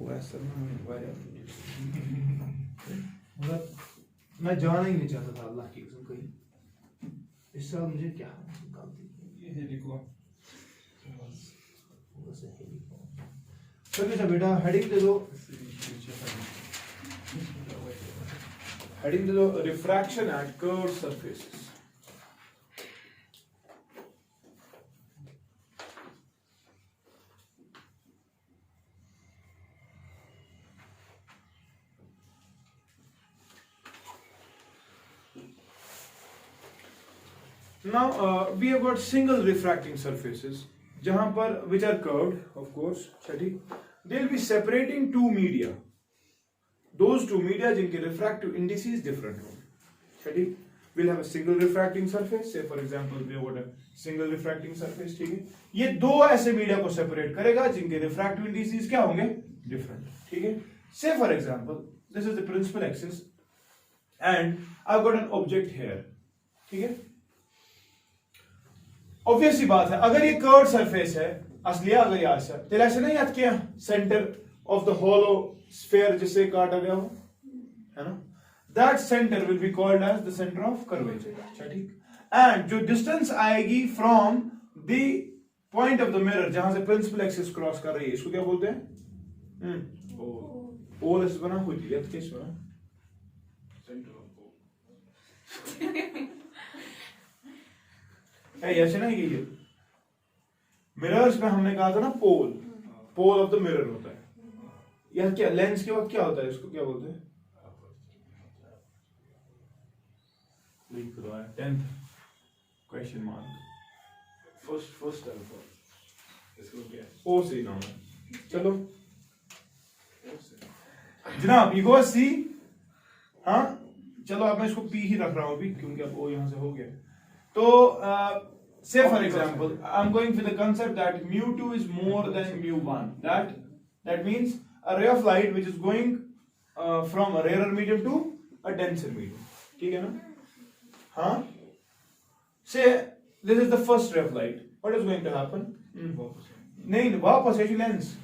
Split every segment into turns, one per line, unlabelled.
वैसा मतलब मैं जाना ही नहीं चाहता था अल्लाह की कसम कहीं। इस साल मुझे क्या गलती ये हेलिकॉप्टर चलिए बेटा हेडिंग दे दो, हेडिंग दे दो refraction at curved surfaces. Now we have got single refracting surfaces जहां पर which are curved of course, ठीक, they will be separating two media, those two media जिनके refractive indices different होंगे, ठीक। we'll have a single refracting surface, say for example we have got a single refracting surface, ठीक है, ये दो ऐसे media को सेपरेट करेगा जिनके refractive indices क्या होंगे, different, ठीक है। say for example this is the principal axis and I've got an object here, ठीक है। ऑब्वियस सी बात है अगर ये कर्व सरफेस है असली अगर ये ऐसा तेरे ऐसे नहीं याद किया center of the hollow sphere जिसे काटा गया हो है ना, that center will be called as the center of curvature, ठीक। एंड जो डिस्टेंस आएगी from the point of the mirror जहां से प्रिंसिपल एक्सिस क्रॉस कर रही है इसको क्या बोलते हैं, पोल इस बना हुई याद किस बना सेंटर ऑफ पोल ऐसे ना ये मिरर्स में हमने कहा था ना पोल, पोल ऑफ द मिरर होता है, या क्या लेंस के वक्त क्या होता है इसको क्या बोलते हैं, 10th question mark first alpha इसको क्या ओ से नाम है, चलो जनाब ये गो सी, हाँ चलो अब मैं इसको पी ही रख रहा हूं अभी क्योंकि अब वो यहां से हो गया। तो say for example I'm going with the concept that mu2 is more than mu1, that means a ray of light which is going from a rarer medium to a denser medium, ठीक है ना, हाँ say this is the first ray of light, what is going to happen, नहीं वापस है lens,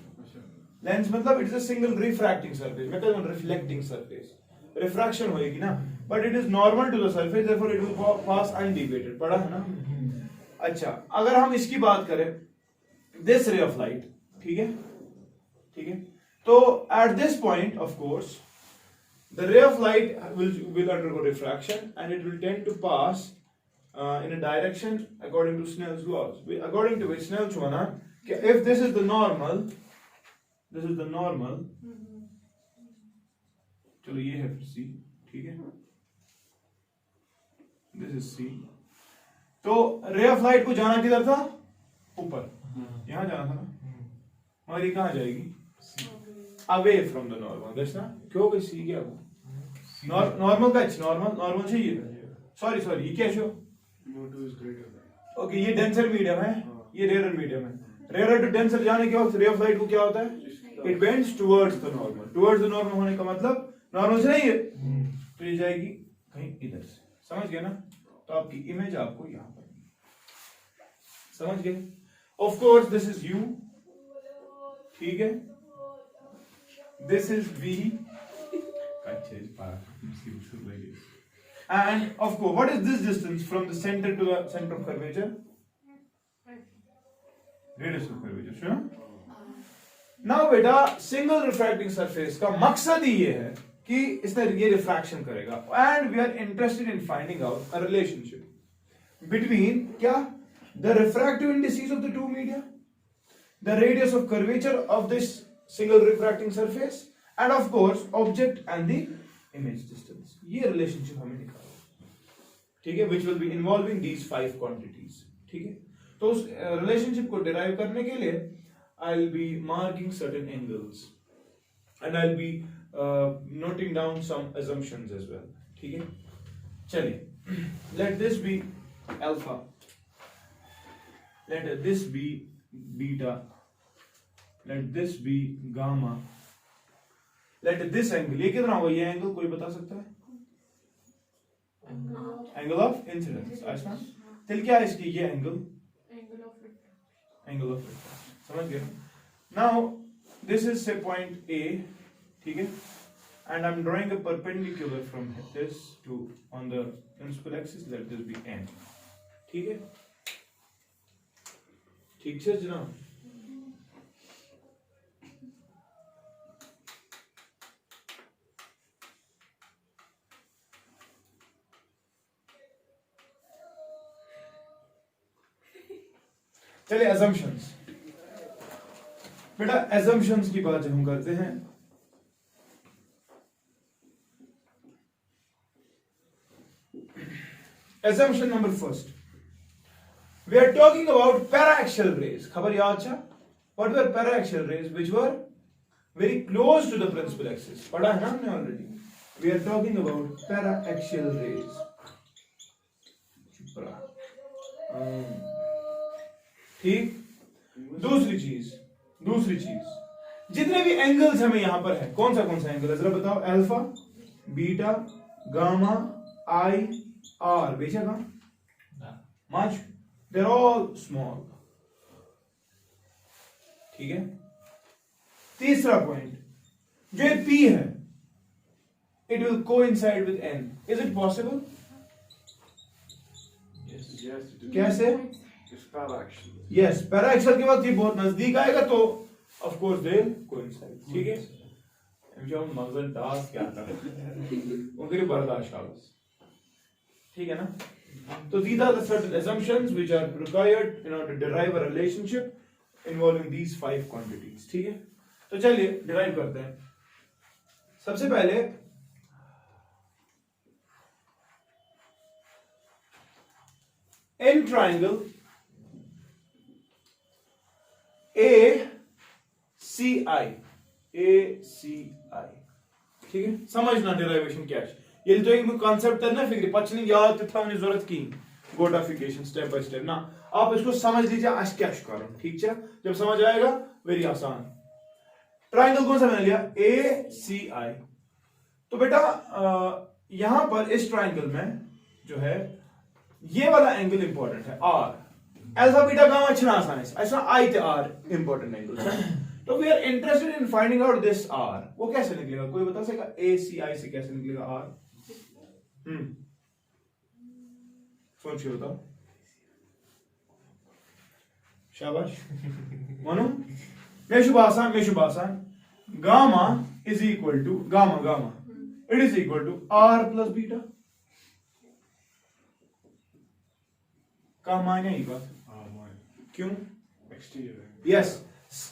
lens मतलब it is a single refracting surface, मैं कहता हूँ reflecting surface, रिफ्रैक्शन होएगी ना, but it is normal to the surface therefore it will pass undeviated, पढ़ा है ना। अच्छा अगर हम इसकी बात करें दिस रे ऑफ लाइट, ठीक है, ठीक है, तो at this point of course the रे of light will undergo refraction and it will tend to pass in a direction according to Snell's laws, according to which Snell's हुआ ना कि if this is the normal, चलो ये है फिर C, ठीक है, दिस इज C, तो रे ऑफ लाइट को जाना किधर था, ऊपर, यहां जाना था ना, मगर ये कहां जाएगी, away from the normal, that's ना क्यों गई C क्या वो नॉर्मल का नॉर्मल चाहिए, सॉरी ये क्या show mu2 is greater than, okay ये डेंसर मीडियम है, ये रेयर मीडियम है, रेयर टू डेंसर जाने के वक्त रे ऑफ लाइट को क्या होता है, it bends towards the normal होने का मतलब नॉर्मल से नहीं है तो ये जाएगी कहीं इधर से, समझ गए ना, तो आपकी इमेज आपको यहां पर, समझ गए, of course this is U, ठीक है, this is V, and of course what is this distance from the center to the center of curvature, radius of curvature, sure। now बेटा सिंगल रिफ्रैक्टिंग सरफेस का मकसद ही ये है कि इसने ये रिफ्रैक्शन करेगा, and we are interested in finding out a relationship between क्या, the refractive indices of the two media, the radius of curvature of this single refracting surface, and of course object and the image distance, ये relationship हमें निकालना, ठीक है, which will be involving these 5 quantities, ठीक है। तो उस relationship को डिराइव करने के लिए आई will B marking certain angles and I will B noting down some assumptions as well, ठीक है, चलिए, let this be alpha, let this be beta, let this be gamma, let this angle, ये कितना होगा, ये एंगल कोई बता सकता है, एंगल ऑफ इंसिडेंस, ऐसा फिर क्या है इसकी, ये एंगल ऑफ रिफ्रैक्शन, समझ गए। Now this is say point A, ठीक है, and I'm drawing a perpendicular from this to on the principal axis, let this be n, ठीक है, ठीक है जनाब। चलिए assumptions, बेटा assumptions की बात हम करते हैं। Assumption number first, we are talking about paraaxial rays। खबर याद था? What were paraaxial rays? Which were very close to the principal axis। पढ़ा है ना हमने already। We are talking about paraaxial rays। ठीक। दूसरी चीज जितने भी एंगल्स हमें यहां पर है, कौन सा एंगल है जरा बताओ? Alpha, beta, gamma, I, R, बेशक मच, देयर ऑल स्मॉल, ठीक है। तीसरा पॉइंट, जो ये P है, it will coincide with N। Is it possible? कैसे? यस, पैराएक्सियल के बाद ये बहुत नजदीक आएगा तो ऑफ कोर्स दे कोइंसाइड, ठीक है। जो मगजन टास्क क्या था उनके लिए बर्दाश्त बस, ठीक है ना। तो these are the certain assumptions which are required in order to derive a relationship involving these 5 quantities, ठीक है। तो चलिए डिराइव करते हैं। सबसे पहले in triangle ACI, ठीक है, समझना डेरिवेशन क्या है। ये तो एक कॉन्सेप्ट है ना, फिक्र पचने याद तो थाने जरूरत की गोटाफिकेशन स्टेप बाय स्टेप ना, आप इसको समझ लीजिए आज क्या करो, ठीक है। जब समझ आएगा वेरी आसान। ट्रायंगल कौन सा मैंने लिया? ACI। तो बेटा यहां पर इस ट्रायंगल में जो है ये वाला एंगल इंपॉर्टेंट है, R। अल्फा बीटा गामा अच्छा आसान है, ऐसा I ते R इंपॉर्टेंट एंगल है। तो we are interested in finding out this R। वो कैसे निकलेगा? कोई बता सकेगा ACI से कैसे निकलेगा R? सोचिए बताओ, शाबाश मानो। मैं शुभ आसान gamma is equal to gamma it is equal to R plus beta का मायने ही बात क्यों? Exterior, yes,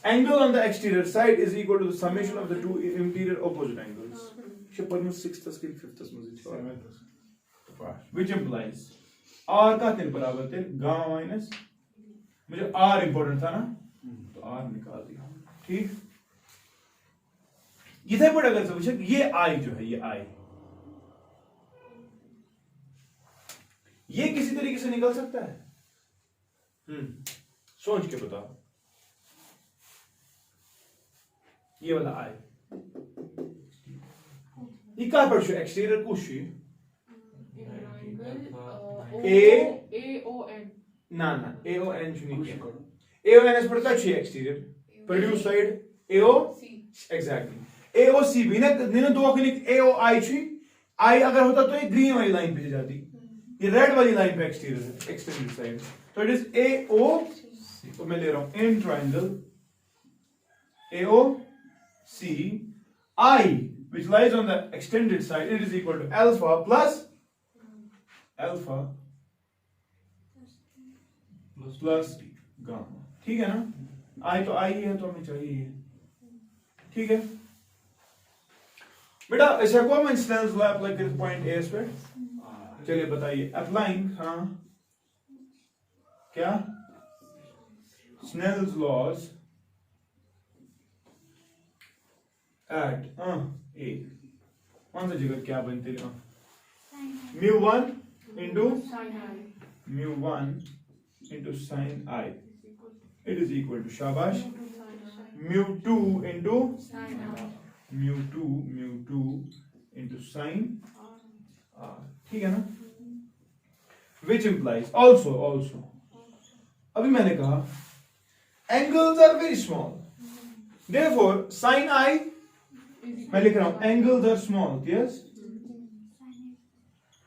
angle on the exterior side is equal to the summation of the two interior opposite angles, which implies R का 3 बराबर 3 gamma minus, मुझे R important था ना तो R निकाल दिया, ठीक। इधर पर अगर समझे ये I जो है, ये I ये किसी तरीके से निकल सकता है? सोच के बताओ। ये वाला I ये कहां पर शो एक्सटीरियर कुछ AON ना AON चुनी किया, AON इस पर टच है exterior produce side AOC exactly AOC भी ना दो क्लिक AOI छी I अगर होता तो ये ग्रीन वाली लाइन पे जाती, ये रेड वाली लाइन पे एक्सटीरियर एक्सटेंडेड साइड, तो इट इज AOC। तो मैं ले रहा हूं in triangle AOC I which lies on the extended side, it is equal to alpha plus gamma, ठीक है ना। I तो I ही है तो हमें चाहिए, ठीक है बेटा। इसे को मैं स्नेल्स लॉ अप्लाई कर पॉइंट A पे, चलिए बताइए अप्लाइंग, हाँ क्या स्नेल्स लॉज एट A, कौन सा जगह क्या बनते हैं? μ1 into sin I, it is equal to शाबाश μ2 into sin R, ठीक है ना। which implies also अभी मैंने कहा angles are very small, Therefore sin I, मैं लिख रहा हूं angles are small, yes,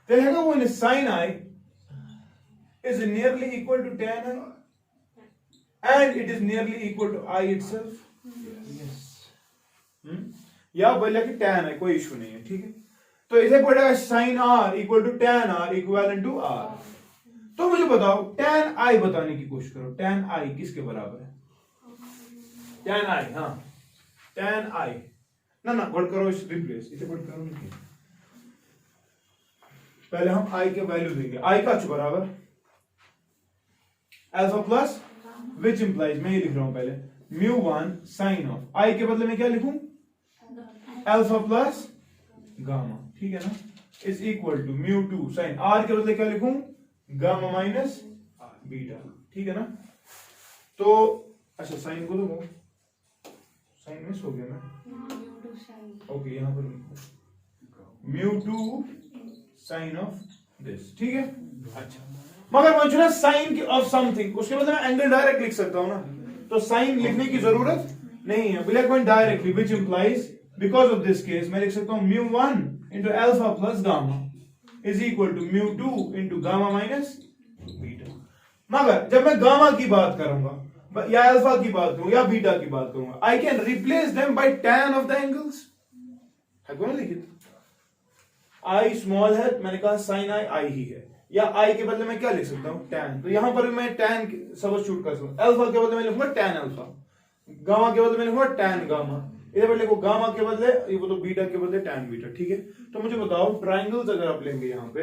then है when sin I is nearly equal to tan I and it is nearly equal to I itself, yes, या बोला कि tan I कोई issue नहीं है, ठीक है, तो इसे पड़ेगा sin R equal to tan R equivalent to R। तो मुझे बताओ tan I बताने की कोशिश करो, tan I किसके बराबर है? tan I, हाँ tan I, ना गुड करो इस रिप्लेस, इसे गुड करो नहीं, पहले हम I के वैल्यू देंगे, I का बराबर अल्फा प्लस विच इंप्लाइज, मैं ये लिख रहा हूं पहले μ1 sin ऑफ I के बदले में क्या लिखूं? अल्फा प्लस गामा, ठीक है ना, is equal to μ2 sin R के बदले क्या लिखूं? गामा माइनस बीटा, ठीक है ना। तो अच्छा साइन को दो, साइन मिस हो गया ना, ओके यहां पर μ2 साइन ऑफ दिस, ठीक है। अच्छा मगर मुझे ना साइन ऑफ समथिंग, उसके बदले मैं एंगल डायरेक्ट लिख सकता हूं ना, तो साइन लिखने की जरूरत नहीं है, will I directly which implies because of this case मैं लिख सकता हूं μ1 into alpha plus gamma is equal to μ2 into gamma minus beta. मगर जब मैं गामा की बात करूंगा या अल्फा की बात करूंगा या बीटा की बात करूंगा, I can replace them by tan of the angles, है कौन लिखित आई स्मॉल है, मैंने कहा साइन आई ही है, या आई के बदले मैं क्या लिख सकता हूं? tan, तो यहां पर भी मैं tan सब्स्टिट्यूट कर सकता हूं, अल्फा के बदले मैं लिखूंगा tan अल्फा, गामा के बदले मैं लिखूंगा tan गामा, इधर पर लिखो गामा के बदले ये बोलो बीटा के बदले tan बीटा, ठीक है। तो मुझे बताओ ट्रायंगल्स अगर आप लेंगे यहां पे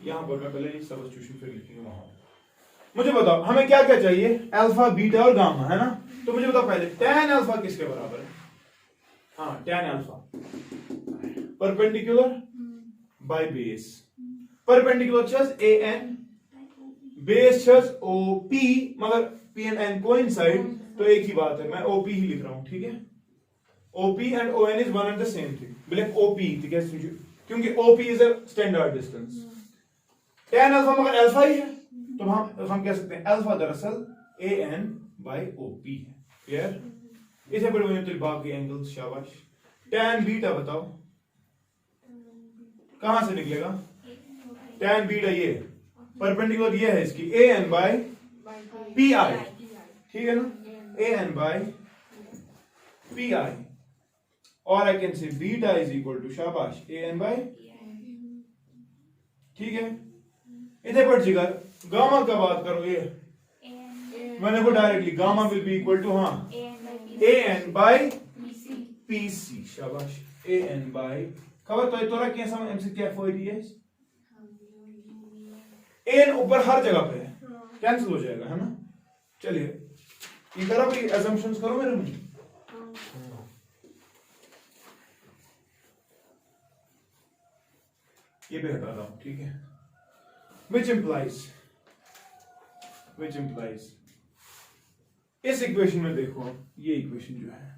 यहां पर पहले सब्स्टिट्यूशन फिर लिखेंगे वहां, मुझे बताओ हमें क्या क्या चाहिए? अल्फा बीटा और गामा, है ना। तो मुझे बताओ पहले tan अल्फा किसके बराबर है? हाँ tan alpha perpendicular by base, perpendicular छस an, बेस छस OP, मगर P and N कोइंसाइड तो एक ही बात है, मैं OP ही लिख रहा हूं, ठीक है। OP and ON is one and the same thing, बोले OP ठीक है, क्योंकि OP is a standard distance, tan alpha मगर अल्फा ही है, तो हम कह सकते हैं अल्फा दरअसल AN by OP है, क्लियर। इसे बड़े बने तो बाकी एंगल्स, शाबाश। tan बीटा बताओ कहां से निकलेगा? tan बीटा ये परपेंडिकुलर ये है इसकी AN by PI, ठीक है ना, AN by PI, और I can say beta is equal to शाबाश AN by, ठीक है। इधर पर जिगर गामा का बात करो, ये मैंने को directly gamma will be equal to हाँ AN by PC, शाबाश AN by, खबर तो तोरा कैसा एमसी क्या फोड़ी है, AN ऊपर हर जगह पे है, कैंसिल हो जाएगा, है ना। चलिए ये करो भाई, assumptions करो मेरे मुझे, ये भी हटा रहा हूं, ठीक है। which implies इस इक्वेशन में देखो, ये इक्वेशन जो है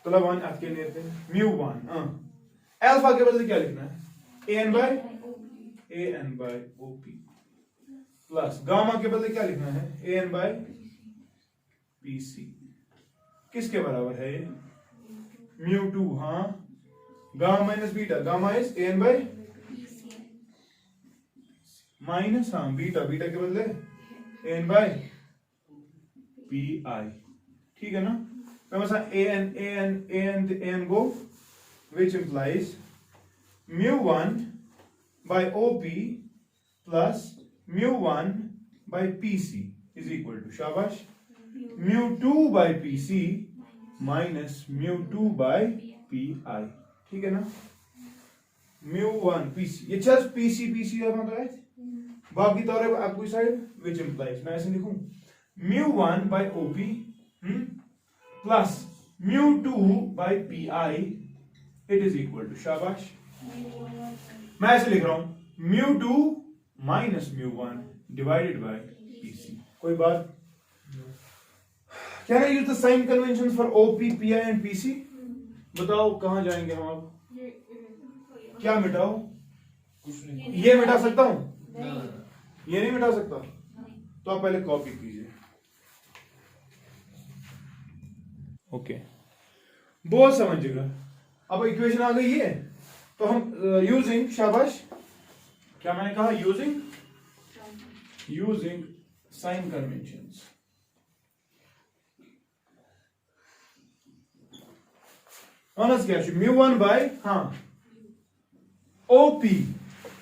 मतलब वन आपके लेते हैं μ1 अल्फा के बदले क्या लिखना है? AN by OP plus gamma के बदले क्या लिखना है? AN by PC, किसके बराबर है ये? μ2, हाँ gamma minus beta, gamma is AN by minus हाँ बीटा के बदले AN by PI, ठीक है ना। AN go, which implies μ1 by OP plus μ1 by PC is equal to शाबाश μ2 by PC minus μ2 by PI, ठीक है ना। μ1 PC, ये just PC है, बाकी तो आपको साइड which implies, मैं ऐसे लिखूं μ1 by OP plus μ2 by PI it is equal to शाबाश, मैं ऐसे लिख रहा हूं μ2 minus μ1 divided by PC, कोई बात। Can I use the sign conventions for OP, PI and PC? बताओ कहां जाएंगे हम अब? क्या मिटाओ? ये मिटा सकता हूं? ये नहीं मिटा सकता, तो आप पहले कॉपी कीजिए। ओके, बहुत समझिएगा। अब इक्वेशन आ गई है, तो हम यूजिंग, शाबाश, क्या मैंने कहा, यूजिंग साइन कन्वेंशंस। ऑनर्स क्या है, म्यू वन बाय, हाँ, OP.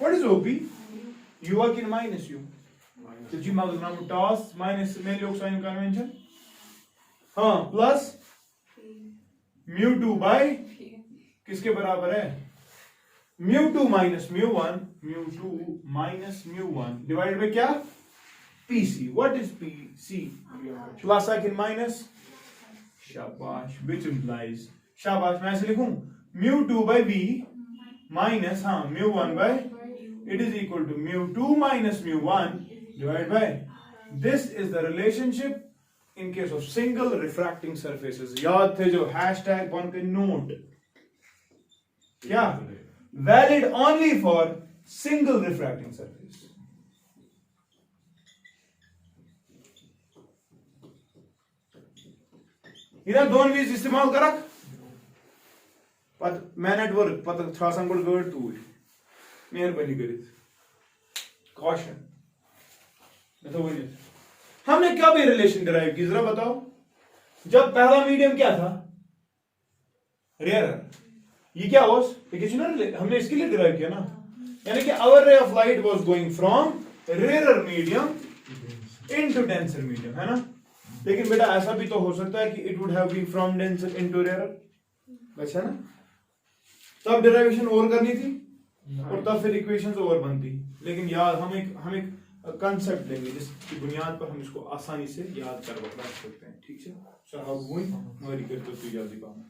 What is OP? You are किन माइनस यू, तो जी माग नाम टॉस माइनस में लोग साइन कन्वेंशन, हाँ, प्लस म्यू टू बाय किसके बराबर है, mu two minus mu one, mu two minus mu one divide by क्या, PC. What is PC? Plus आकिन माइनस, शाबाश, विच इम्प्लाइज, शाबाश, मैं ऐसे लिखूं, mu two by B minus, हाँ, mu one bye, it is equal to mu two minus mu one divide by, this is the relationship in case of single refracting surfaces. याद थे जो hashtag one पे note, क्या, valid only for single refracting surface. इधर दोन वीज इस्तेमाल करा पत मैन एट वर्क पत छासन गोल गड़ तूर मेहरबानी करित कॉशन तो वही हमने क्या भी रिलेशन डिराइव की, जरा बताओ। जब पहला मीडियम क्या था, रेयर, ये क्या वाज, हमने इसके लिए डिराइव किया ना, यानी कि our ray of light was going from rare medium into denser medium, है ना। लेकिन बेटा ऐसा भी तो हो सकता है कि it would have been from denser into rare, अच्छा ना। तब डेरिवेशन और करनी थी और तब फिर इक्वेशंस और बनती। लेकिन याद हम एक कंसेप्ट लेंगे जिसकी बुनियाद पर हम इसको आसानी से याद कर रख सकते हैं, ठीक है। साहब वही हमारी करते तो जल्दी काम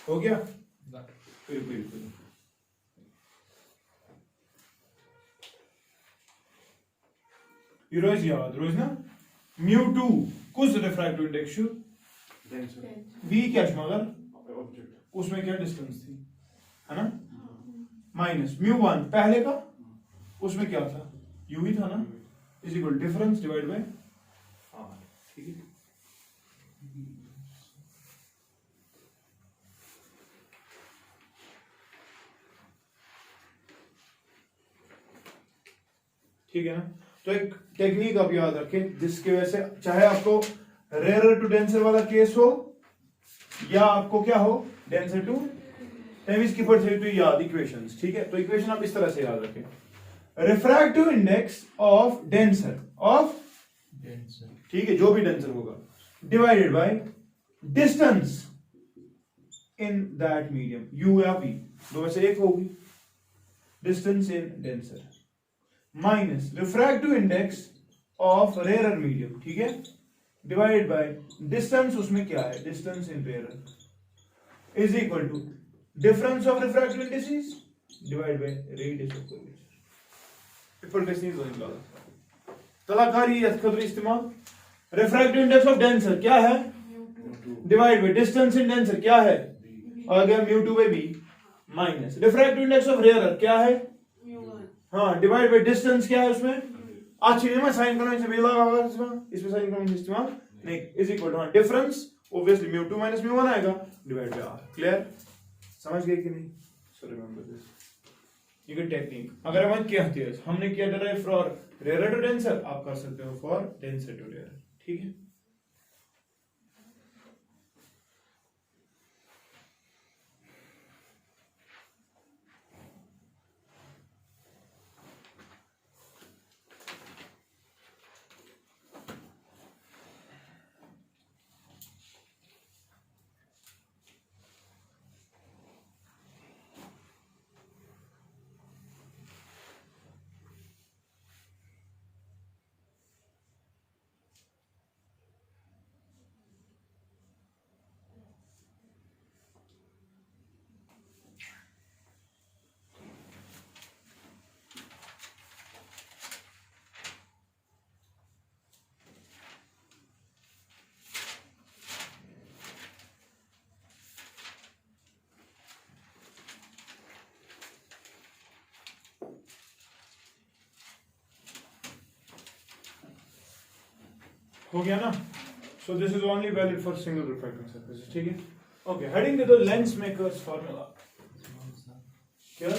हो गया, बिल्कुल। ये रोज याद रोज ना, म्यू टू कुछ रिफ्रैक्टिव इंडेक्स बी क्या मगर उसमें क्या डिस्टेंस थी, है ना, माइनस म्यू वन पहले का उसमें क्या था, यू ही था ना, is equal difference divide by R, ठीक है। ठीक है ना। तो एक टेक्निक आप याद रखें जिसकी वजह से चाहे आपको रेयर टू डेंसर वाला केस हो या आपको क्या हो डेंसर टू हेविस की टू याद इक्वेशंस, ठीक है। तो इक्वेशन आप इस तरह से याद रखें, रिफ्रैक्टिव इंडेक्स ऑफ डेंसर ठीक है, जो भी डेंसर होगा, divided by distance in that medium, u या पी दो में से एक होगी, distance in denser minus refractive index of rare medium, ठीक है, डिवाइडेड बाय डिस्टेंस उसमें क्या है, distance in rare is equal to difference of refractive indexes divide by radius of curvature. Paper कैसे नहीं समझ लगा तलाकारी खतर इस्तेमाल, रिफ्रैक्टिव इंडेक्स ऑफ डेंसर क्या है, divide by distance in denser क्या है, आ गया mu two by B minus refractive index of rare क्या है, हाँ, डिवाइड बाय डिस्टेंस क्या है उसमें, अच्छी नहीं, मैं साइन कन्वेंशन भी लगा होगा इसमें साइन कन्वेंशन इस्तेमाल नहीं, is equal to difference obviously mu two minus mu one आएगा डिवाइड बाय आर। क्लियर, समझ गए कि नहीं? सो रिमेंबर दिस, ये टेक्निक अगर हम क्या है हमने किया derive for rare to denser, आप कर सकते हो फॉर डेंसर टू रेयर, ठीक है। हो गया ना? So this is only valid for single refracting surfaces. ठीक है? Okay, heading to the lens maker's formula. क्या?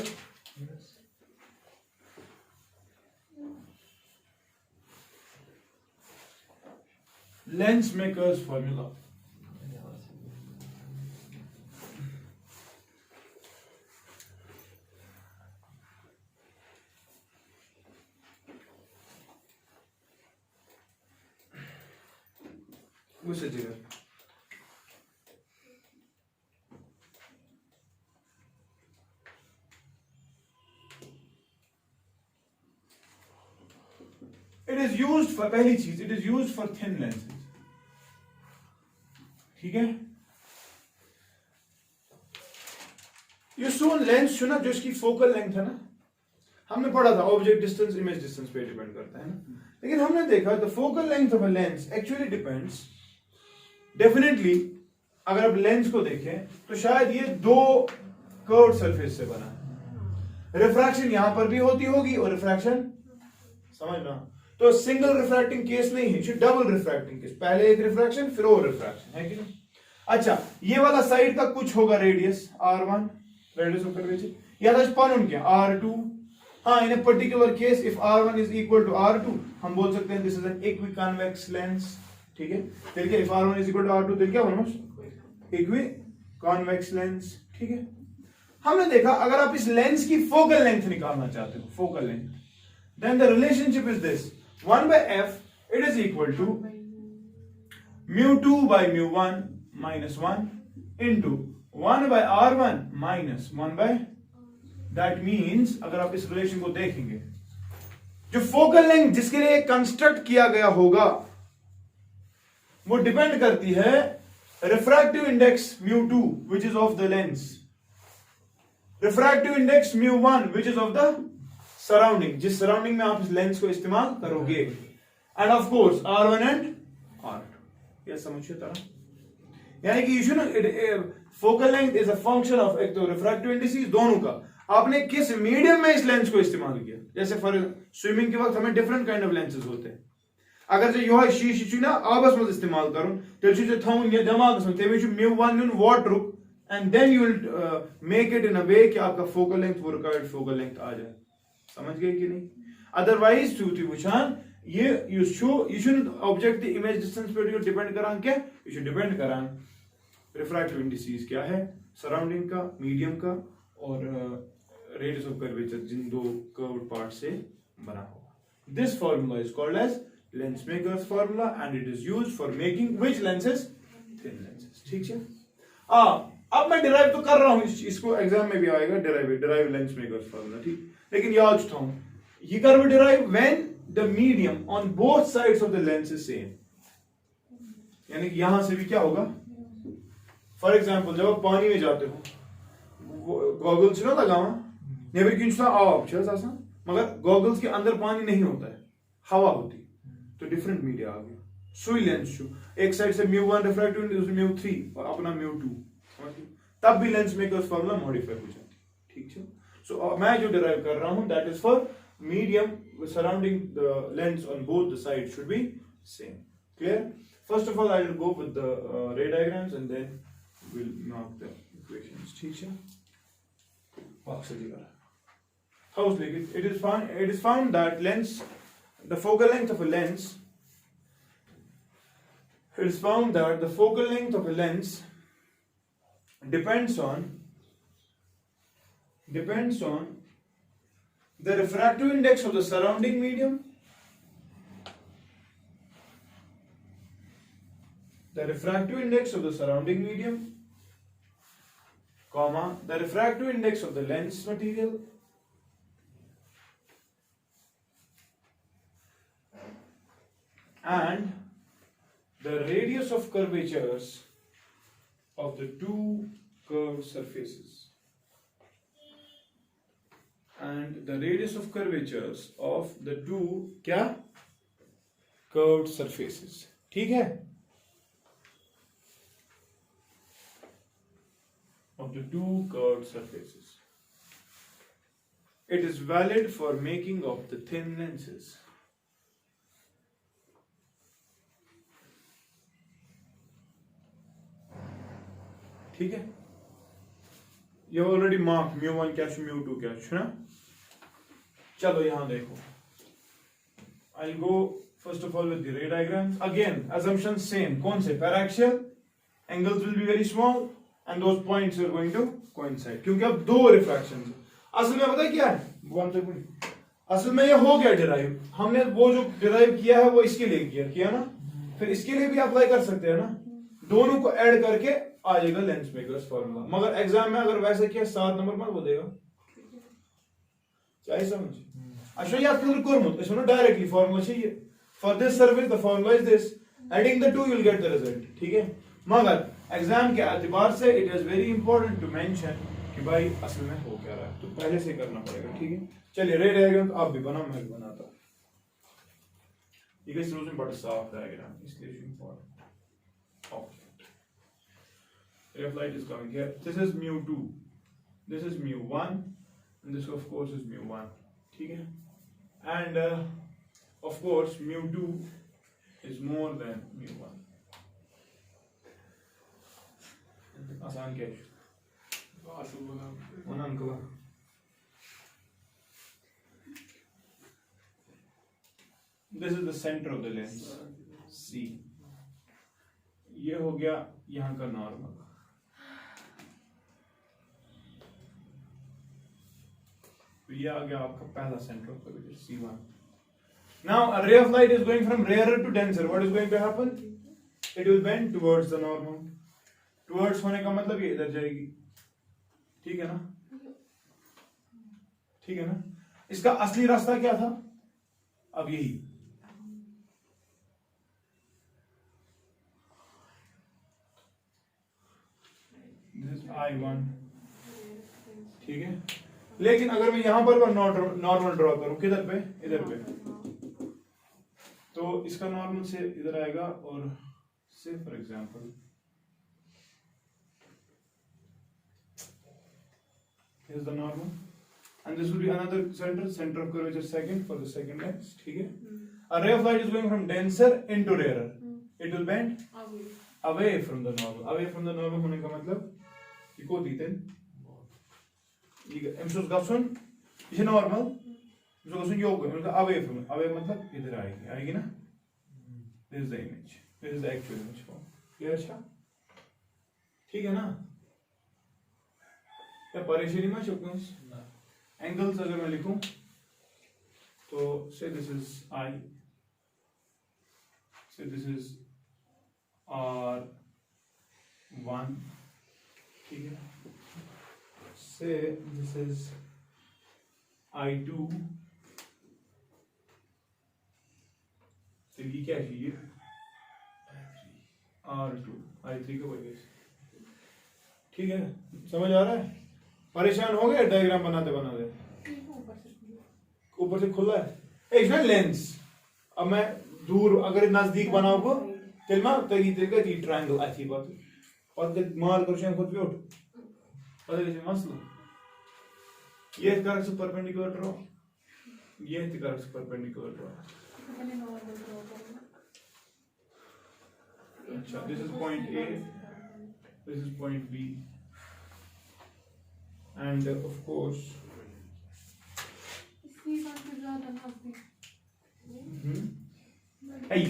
Lens maker's formula. उसे जगह it is used for पहली चीज it is used for thin lenses. ठीक है? ये सोन लेंस जो ना जो इसकी फोकल लेंथ है ना, हमने पढ़ा था ऑब्जेक्ट डिस्टेंस इमेज डिस्टेंस पे डिपेंड करता है ना, लेकिन हमने देखा the focal length of a lens actually depends definitely. अगर आप लेंस को देखें तो शायद ये दो कर्व्ड सरफेस से बना है. रिफ्रैक्शन यहां पर भी होती होगी और रिफ्रैक्शन समझना, तो सिंगल रिफ्रैक्टिंग केस नहीं है, डबल रिफ्रैक्टिंग केस. पहले एक रिफ्रैक्शन फिर और रिफ्रैक्शन, है कि नहीं? अच्छा, ये वाला साइड का कुछ होगा radius r1, radius of curvature, या तो स्पन क्या r2. हाँ, in a particular case if r1 is equal to r2 हम बोल सकते हैं this is an equiconvex lens. ठीक है? फिर क्या, if r1 is equal to r2 then क्या बोलना, इक्विकॉन्वेक्स लेंस. ठीक है? हमने देखा अगर आप इस लेंस की फोकल लेंथ निकालना चाहते हो, focal length, then the relationship is this: 1 by f it is equal to mu2 by mu1 minus 1 into 1 by r1 minus 1 by, that means अगर आप इस रिलेशन को देखेंगे, जो फोकल लेंथ जिसके लिए कंस्ट्रक्ट किया गया होगा वो डिपेंड करती है refractive index mu2 which is of the lens, refractive index mu1 which is of the surrounding, जिस सराउंडिंग में आप इस लेंस को इस्तेमाल करोगे, and of course r1 and r2. ये समझिए तरह, यानी कि you focal length is a function of एक तो रिफ्रैक्टिव इंडिसेस दोनों का, आपने किस मीडियम में इस लेंस को इस्तेमाल किया. जैसे फॉर स्विमिंग के वक्त हमें डिफरेंट काइंड ऑफ लेंसेज होते हैं. अगर जो यो शीश ना आबस में इस्तेमाल करूं तेल थवन ये दिमाग में तमें mu1 नुन वाटरुक, and then you will make it in a way कि आपका फोकल लेंथ वो रिक्वायर्ड फोकल लेंथ आ जाए. समझ गए कि नहीं? अदरवाइज वुचान ये ऑब्जेक्ट द इमेज डिस्टेंस पे डिपेंड करान क्या, ये डिपेंड करान रिफ्रैक्टिव इंडिसेस क्या है, सराउंडिंग का, मीडियम का और रेडियस ऑफ कर्वेचर, जिन दो कर्व्ड पार्ट से बना होगा. This formula is called as lens makers formula and it is used for making which lenses, thin lenses. ठीक है? अब मैं डिराइव तो कर रहा हूं, इसको एग्जाम में भी आएगा, डिराइव लेंस मेकर्स फार्मूला. ठीक, लेकिन याद रखो ये कर we derive when the medium on both sides of the lens is same. यानी कि यहां से भी क्या होगा, फॉर एग्जांपल जब आप पानी में जाते हो गॉगल्स ना लगावा नेबर किंच आब मगर गॉगल्स के अंदर पानी नहीं होता है, हवा होती, तो डिफरेंट मीडिया आ गया. सुई लेंस एक साइड से mu1 रिफ्रैक्टिव दूसरी mu3 और अपना mu2, तब भी लेंस मेकर्स फार्मूला मॉडिफाई हो जाती. ठीक है? So मैं जो derive कर रहा हूं that is for medium surrounding the lens on both the sides should be same. Clear? First of all I will go with the ray diagrams and then we'll mark the equations. ठीक है? Box दिखा. How's like it is found that lens, the focal length of a lens, it is found that the focal length of a lens depends on the refractive index of the surrounding medium, the refractive index of the surrounding medium, comma, the refractive index of the lens material, and the radius of curvatures of the two curved surfaces. And the radius of curvatures of the two क्या curved surfaces. ठीक है? Of the two curved surfaces. It is valid for making of the thin lenses. ठीक है, ये already mark μ1 क्या μ2 क्या ना। चलो यहां देखो, I'll go first of all with the ray diagrams. Again assumptions same, कौन से, paraxial angles will be very small and those points are going to coincide, क्योंकि अब दो रिफ्रैक्शन। असल में पता है क्या है, असल में ये हो गया डिराइव, हमने वो जो डिराइव किया है वो इसके लिए किया ना, फिर इसके लिए भी अप्लाई कर सकते हैं ना, दोनों को ऐड करके आ जाएगा लेंस मेकर्स फार्मूला। मगर एग्जाम में अगर वैसे किया 7 नंबर मत वो देगा, क्या समझ। अच्छा याद कर कोरमुत इस वन डायरेक्टली फार्मूला चाहिए, for this service the formula is this, adding the two you will get the result, ठीक है। मगर एग्जाम के एतबार से it is very important to mention कि भाई असल में हो क्या रहा है, तो पहले से करना पड़ेगा, ठीक है। चलिए रे डायग्राम आप भी बनाओ, मैं भी बनाता, ये रोज में बड़ा साफ डायग्राम, इसलिए important. Okay, ray of light is coming here, this is μ2, this is μ1 and this of course is μ1, ठीक है। and of course μ2 is more than μ1, आसान क्या है uncle. This is the center of the lens C, ये हो गया यहाँ का नॉर्मल, तो ये आ गया आपका पहला centre of curvature C1। Now a ray of light is going from rarer to denser, what is going to happen, it will bend towards the normal, towards होने का मतलब ये इधर जाएगी, ठीक है ना, ठीक है ना। इसका असली रास्ता क्या था, अब यही, दिस इज I1, ठीक है। लेकिन अगर मैं यहां पर नॉर्मल ड्रॉ करूं, किधर पे, इधर पे, तो इसका नॉर्मल से इधर आएगा, और से for example here is the normal and this will be another center of curvature second for the second lens, ठीक है। a ray of light is going from denser into rarer, it will bend away from the normal, away from the normal होने का मतलब ये को दीतें ये एमसोस गप्सन ये normal, जो गप्सन योग मतलब away from, away मतलब इधर आएगी ना, this is the image, this is the actual image form, ये अच्छा, ठीक है ना। क्या परेशानी में चुकूंस एंगल्स अगर मैं लिखूं तो से दिस इज I, से दिस इज R1, ठीक है, से दिस इज I2, तो ये क्या चाहिए R2, I3 का वही, ठीक है, समझ आ रहा है। परेशान हो गए डायग्राम बनाते बनाते, ऊपर से खुला है एक लेंस, अब मैं दूर अगर नजदीक बनाऊंगा तेल मा तरीके का ट्रायंगल अच्छी बात और माल कर खुद भी उठ पता मसला ये कर परपेंडिकुलर ड्रॉ, ये कर परपेंडिकुलर ड्रॉ, अच्छा this is point A, this is point B, and of course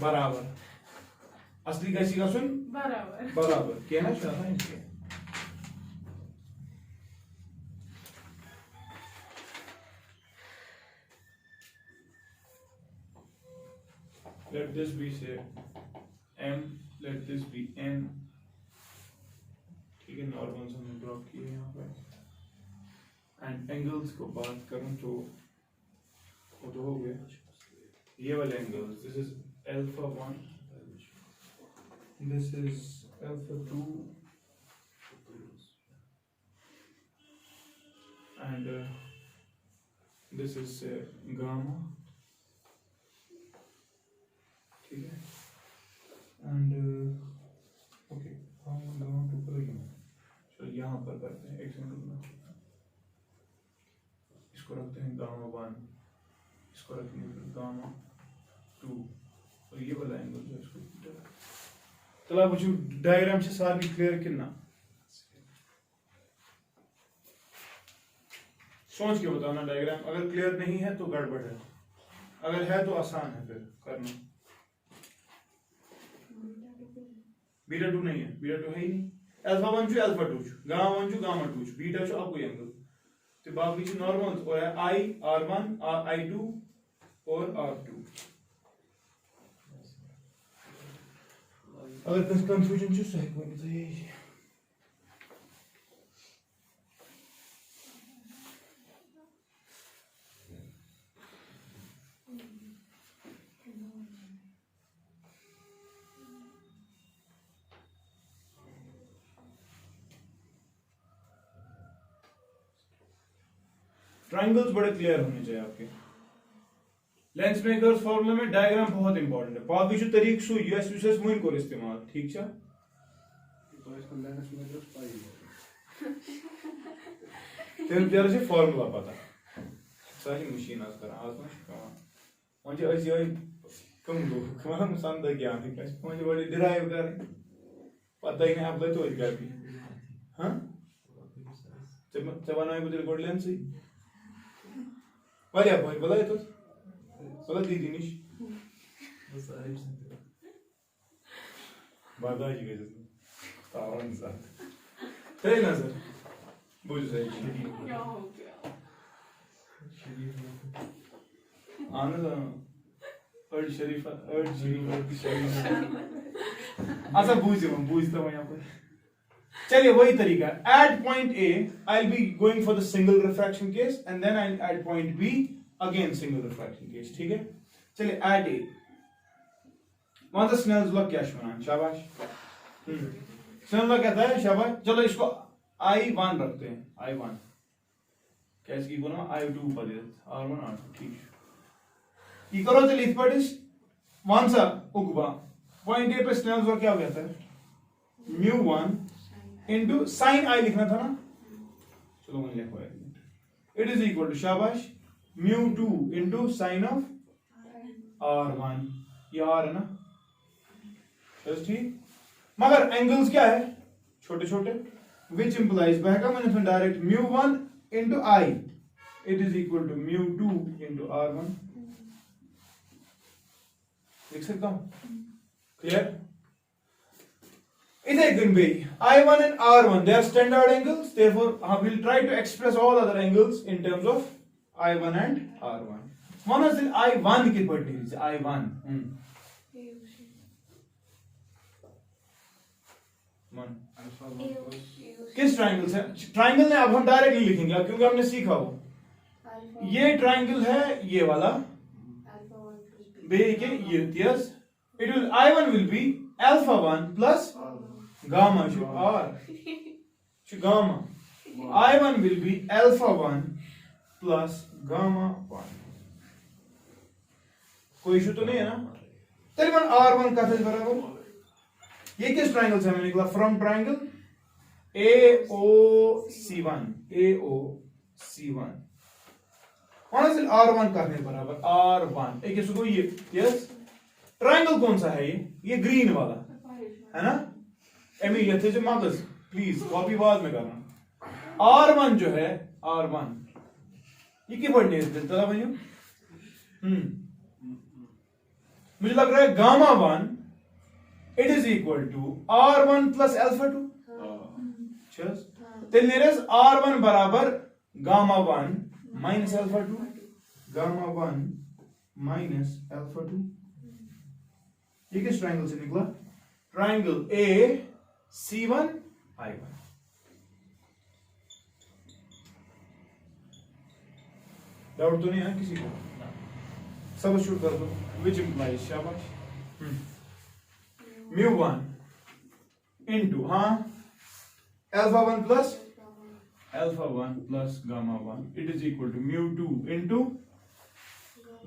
बराबर असली कैसी का सुन बराबर क्या है शायद इसके। let this be say M, let this be N, ठीक है, नॉर्मल हमने ड्रॉ किए यहाँ पे, एंड एंगल्स को बात करूँ तो वो तो हो गया, ये वाले angles, this is α1, this is α2 and this is gamma, ठीक है, एंड ओके हम गामा टू पर चलो यहाँ पर करते हैं एग्जाम्पल में, इसको रखते हैं गामा 1, इसको रखेंगे फिर गामा 2, और ये वाला एंगल जो इसको चलो वो डायग्राम से सारी क्लियर कि ना सोच के बताना डायग्राम, अगर क्लियर नहीं है तो गड़बड़ है, अगर है तो आसान है फिर करना। बीटा 2 नहीं है, बीटा 2 है ही नहीं, अल्फा 1 छु अल्फा 2 छु, गामा 1 छु गामा 2 छु, बीटा छु आपको एंगल तो बाकी छु नॉर्मल और है I R1 I2 और R2। अगर कस कंफ्यूजन छु सही कोई नहीं। ट्राइंगल्स बड़े क्लियर होने चाहिए आपके। लेंस मेकर्स फार्मूला में डायग्राम बहुत इंपॉर्टेंट है, बाकी जो तरीक सु यूएस यूएस मुइन को इस्तेमाल ठीक छ तो इसको लेंस मेकर्स पाई तेल प्यार से फार्मूला पता सारी मशीन आज कर आज ना शिकावा मुझे आज ये कम दो कमाल मुसान द ज्ञान है कैसे मुझे बड़ी डिराइव कर पता ही नहीं आप ले तो इसका भी हां जब बनाए मुझे गोल्ड लेंस ही वाले पॉइंट बोला है तो बोला दीदी निश बस आई बाधा जी गए तावन साथ तेरे नजर बुझ सही क्या हो गया आनंद अर्ड शरीफ अच्छा बुझता हूँ यहाँ पर। चलिए वही तरीका at point A I will be going for the single refraction case and then I at point B again single refraction case, ठीक है। चलिए एट ए वहां से स्नेल्स लॉ क्या शुना शाबाश स्नेल्स लॉ कहता है शाबाश। चलो इसको I1 रखते हैं, I1 कैसे की बोला I2 पर R1 R2 ठीक है। ये करो चलिए इस पर वन सा उगवा पॉइंट ए पे स्नेल्स लॉ क्या हो जाता है μ1 इनटू साइन I लिखना था ना, चलो मैंने लिखा है इट इज इक्वल टू शाबाश μ2 इनटू साइन ऑफ R1 ये R है ना ठीक। मगर एंगल्स क्या है छोटे छोटे which implies बहका मैंने फिर direct μ1 into I it is equal to μ2 into R1 लिख सकता हूं क्लियर। इधर can be I1 and R1 they are standard angles, therefore we will try to express all other angles in terms of I1 and R1। मानो सिर्फ I1 की quantity I1 किस triangle से triangle ने अब हम डायरेक्टली लिखेंगे क्योंकि हमने सीखा हो ये ट्राइंगल है ये वाला बे के ये yes it will I1 will be alpha 1 plus gamma r gamma I1 will be alpha 1 plus gamma 1 कोई इशू तो नहीं है ना। तकरीबन R1 का फिर बराबर ये किस ट्राइंगल से हमें निकला फ्रॉम ट्राइंगल AOC1 वहां से R1 करने बराबर R1 एक इसको ये यस ट्राइंगल कौन सा है ये ग्रीन वाला है ना। एमी ये थे जो मगज प्लीज कॉपी बाद में करना। R1 जो है R1 ये की पढ़ने चला भैया मुझे लग रहा है gamma 1 it is equal to R1 plus alpha 2 then there is R1 बराबर gamma 1 minus alpha 2 gamma 1 minus alpha 2 ये किस ट्राइंगल से निकला ट्राइंगल AC1 I1। डाउट तो नहीं है किसी को सब शूट कर दो which implies शाबाश μ1 into alpha 1 plus gamma 1 it is equal to μ2 into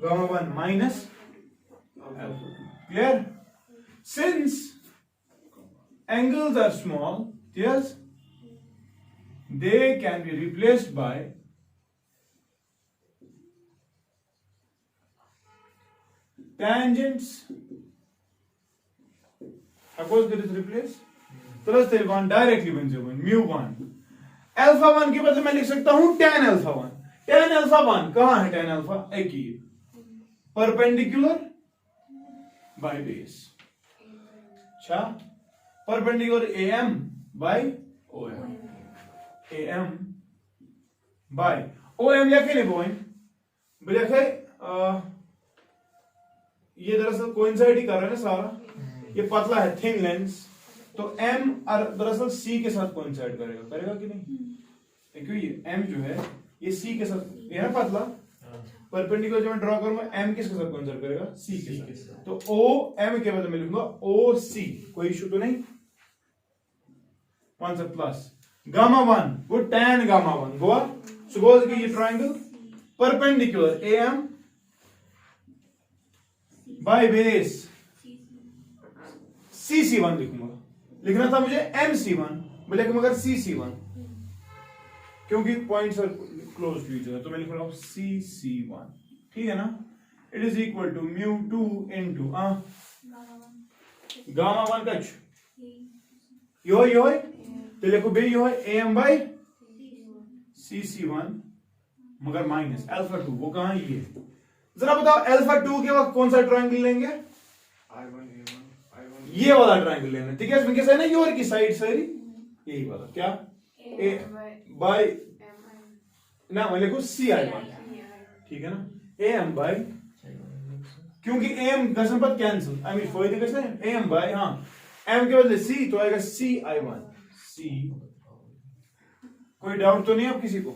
gamma 1 minus alpha 2 clear। since angles are small yes they can be replaced by tangents हकोस करित रिप्लेस प्लस तेल 1 डायरेक्टली बन जाएगा म्यू 1 अल्फा 1 के बदले मैं लिख सकता हूं tan अल्फा 1 tan अल्फा 1 कहां है tan अल्फा एक ही परपेंडिकुलर बाय बेस अच्छा perpendicular am by om am by om या के लिए बोइन बोले ये दरअसल कोइंसाइड ही कर रहा है ना सारा ये पतला है थिन लेंस तो m दरअसल c के साथ कोइंसाइड करेगा कि नहीं क्योंकि ये m जो है ये c के साथ ये ना पतला परपेंडिकुलर जो मैं ड्रॉ करूंगा m किसके साथ कोइंसाइड करेगा c के साथ तो o m के बदले में लिखूंगा o c कोई इशू तो नहीं वन से प्लस गामा 1 वो tan गामा 1 गोवा सपोज कि ये triangle perpendicular am by base cc1 लिखूंगा लिखना था मुझे mc1 लेकिन मगर cc1 क्योंकि points are close to each other तो मैं लिख रहा हूं cc1 ठीक है ना it is equal to μ2 into gamma 1 कच यो तो लिखो बे यो am बाय cc1 मगर माइनस अल्फा 2 वो कहां है ये जरा बताओ अल्फा 2 के वक्त कौन सा ट्रायंगल लेंगे ये वाला ट्रायंगल लेना ठीक है इसमें कैसा है ना योर की साइड सारी यही वाला क्या a बाय ना मैं लिखूं ci1 ठीक है ना am बाय क्योंकि am कसम पर कैंसिल आई मीन फायदे कैसे am बाय हां m के बदले c तो आएगा ci1 c कोई डाउट तो नहीं अब किसी को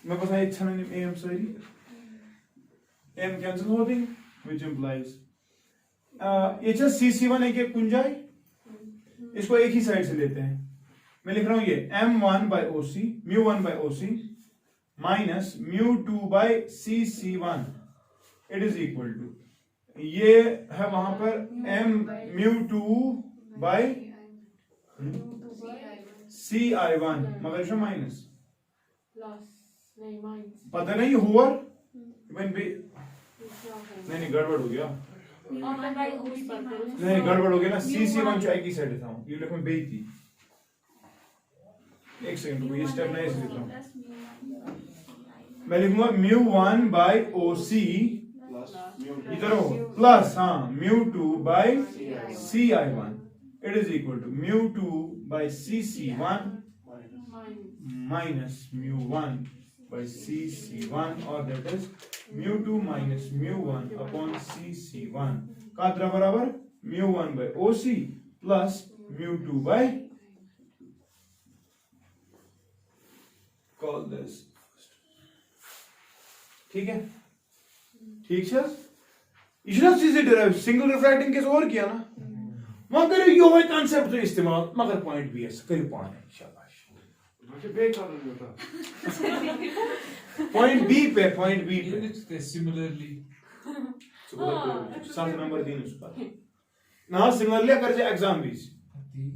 मैं बस अच्छा नहीं am सारी m कैंसिल हो गई which implies ये जो cc1 है कि कुंजाई इसको एक ही साइड से लेते हैं मैं लिख रहा हूं ये m1 by oc mu1 by oc minus mu2 by cc1 it is equal to ये है वहां पर m mu2 by ci1 मगर इसमें माइनस पता नहीं हुआ नहीं गड़बड़ हो गया नहीं गड़बड़ हो गया ना cc1 जो एक ही साइड था ये लिखो मैं बेइज्जती एक सेकंड ये स्टेप नहीं लिख रहा हूं मैं लिखूंगा mu1 by oc इधर हो प्लस हाँ mu2 by ci1 it is equal to mu2 by cc1 minus mu1 by cc1 और that is mu2 minus mu1 upon cc1 का बराबर mu1 by oc plus mu2 by call this ठीक है इतना चीजें डिराइव सिंगल रिफ्रैक्टिंग केस और किया ना मगर यो है कांसेप्ट तो इस्तेमाल मगर पॉइंट भी है करीब पाने शाबाश पॉइंट बी पे सिमिलरली सात नंबर दिन उस पर ना सिमिलरली अगर जे एग्जाम बीस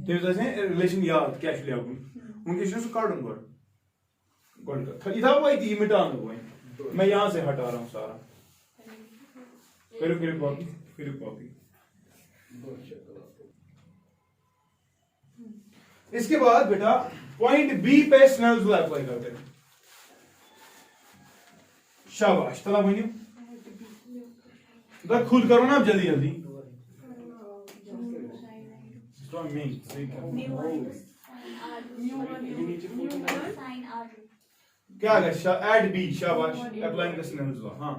तो जैसे रिलेशन याद क्या लिया उनके शुरू कार्डन गॉड का इधर वो थी मिटाना वो मैं यहां से हटा रहा हूं सारा करो कॉपी इसके बाद बेटा पॉइंट बी पे स्नेल्स लॉ अप्लाई करते हैं शाबाश तला बनियो तो खुद करो ना जल्दी जल्दी क्या एड बी शाबाश अप्लाइंग द स्नेल्स लॉ हाँ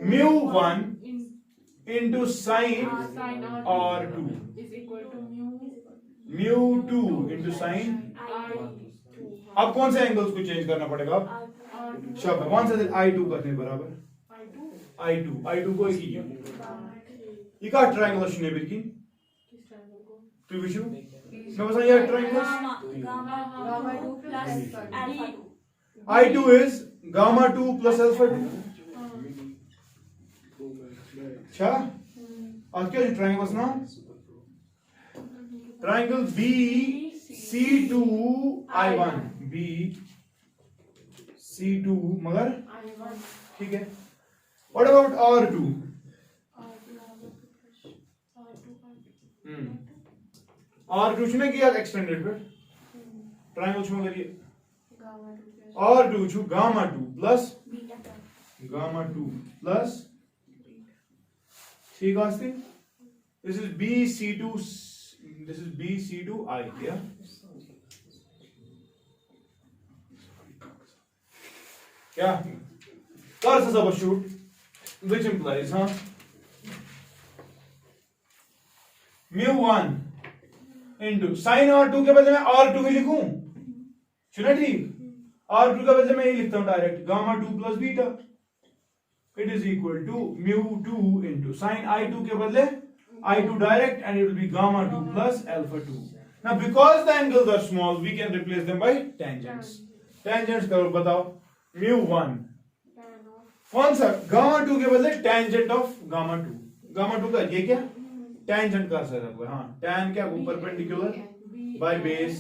mu1 into sin r2 is equal to mu2 into sin अब कौन से एंगल्स को चेंज करना पड़ेगा शाबाश कौन सा i2 करने बराबर i2 को एक ही ये का ट्रायंगल ने बिल्कुल तो विशु मैं बस ये triangle gamma 2 plus alpha 2 i2 is gamma 2 plus alpha 2 अच्छा और क्या है ट्रायंगल्स ना ट्रायंगल BC2 I1 BC2 मगर ठीक है व्हाट अबाउट R2 R2 छुने किया एक्सटेंडेड पे ट्रायंगल छुमा करिए R2 छु गामा 2 प्लस गामा 2 प्लस ठीक आस्ते this is BC2 this is BC2I yeah क्या कर से सबस्टिट्यूट which implies हाँ mu1 into sin R2 के बदले में R2 ही लिखूं सुना ठीक R2 के बदले में ये लिखता हूं direct gamma 2 plus beta it is equal to mu2 into sin I2 के बदले I2 direct and it will be gamma 2 plus alpha 2. Now because the angles are small we can replace them by tangents. Tangents करो बताओ mu1 कौन सा gamma 2 के बदले tangent of gamma 2. Gamma 2 का ये क्या tangent कर सकते हैं हाँ tan क्या वो perpendicular by base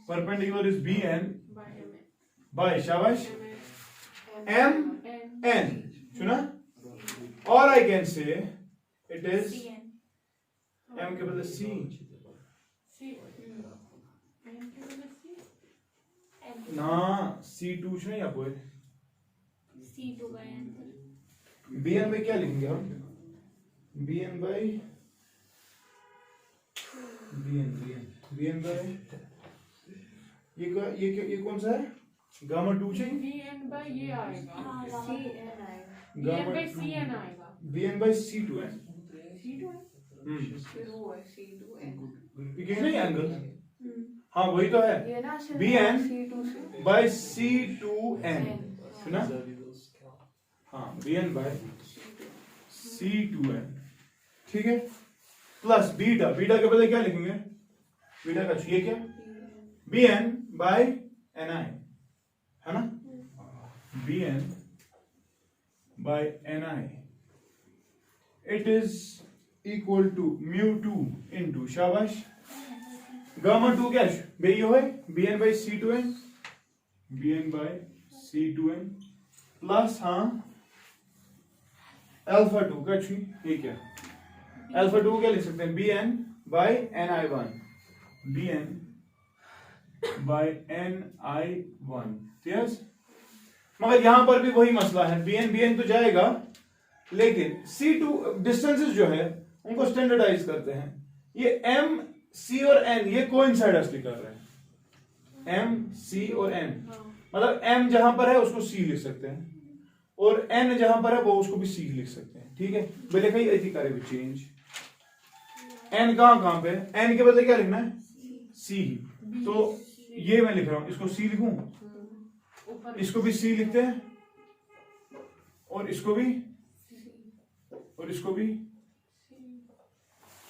perpendicular is bn by शाबाश m n सुना or I can say it is m के बदले c ना c2 छुना या कोई
c2 का आंसर
bn by क्या लिखेंगे हम bn by bn by ये कौन सा है गामा 2 चाहिए
bn by ये आएगा
cn आएगा
bn by cn आएगा
bn by c2n
c2
फिर वो है c2n
ये क्या नहीं एंगल हाँ वही तो है
ये ना
bn
c2 से
by c2n सुना हाँ bn by c2n ठीक है प्लस बीटा बीटा के बदले क्या लिखेंगे बीटा का ये क्या bn by ni है ना bn by ni it is equal to mu2 into शाबाश गामा 2 क्या बे यो है bn by c2n bn by c2n plus हाँ अल्फा 2 का ये क्या अल्फा 2 क्या लिख सकते हैं bn by ni1 bn by ni1 yes मगर यहां पर भी वही मसला है bn तो जाएगा लेकिन c2 डिस्टेंसेस जो है उनको स्टैंडर्डाइज करते हैं ये m c और n ये कोइंसाइडसली कर रहे हैं m c और n मतलब m जहां पर है उसको c लिख सकते हैं और n जहां पर है वो उसको भी c लिख सकते हैं ठीक है बोले कहीं ऐसी करे भी चेंज n कहां पे n के बदले क्या लिखना है c तो ये मैं लिख रहा हूं इसको c लिखूं इसको भी c लिखते हैं और इसको भी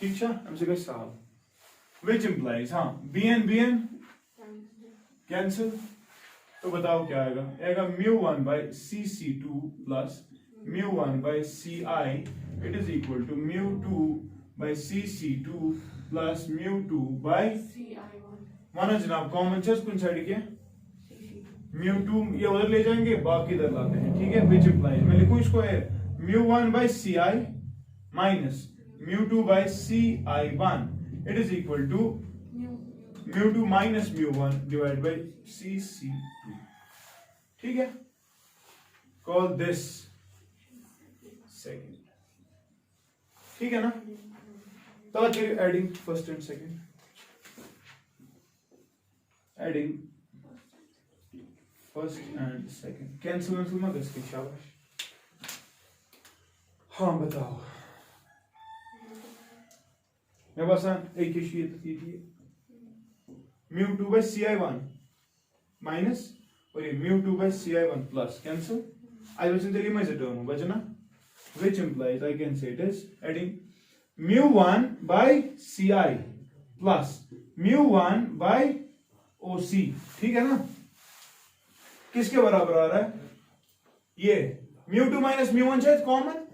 ठीक है हमसे कहीं साहब which implies हाँ bn कैंसिल तो बताओ क्या आएगा mu1 by cc2 plus mu1 by ci it is equal to mu2 by cc2 plus mu2 by माना जनाब कॉमन चेस कौन साइड के mu2 ये उधर ले जाएंगे बाकी इधर लाते हैं ठीक है which implies मैं लिखूं इसको है mu1 by ci minus mu2 by ci1 it is equal to mu2 minus mu1 divided by cc2 ठीक है call this second ठीक है ना तो चलिए adding first and second adding first and second cancel मत इसकी शाबाश हाँ बताओ मैं बस एक ही sheet mu2 by ci1 minus और ये mu2 by ci1 plus cancel I बचन चलिए मैं से टर्म बचना which implies I can say it is adding mu1 by ci plus mu1 by oc ठीक है ना किसके बराबर आ रहा है ये mu2 minus mu1 शायद common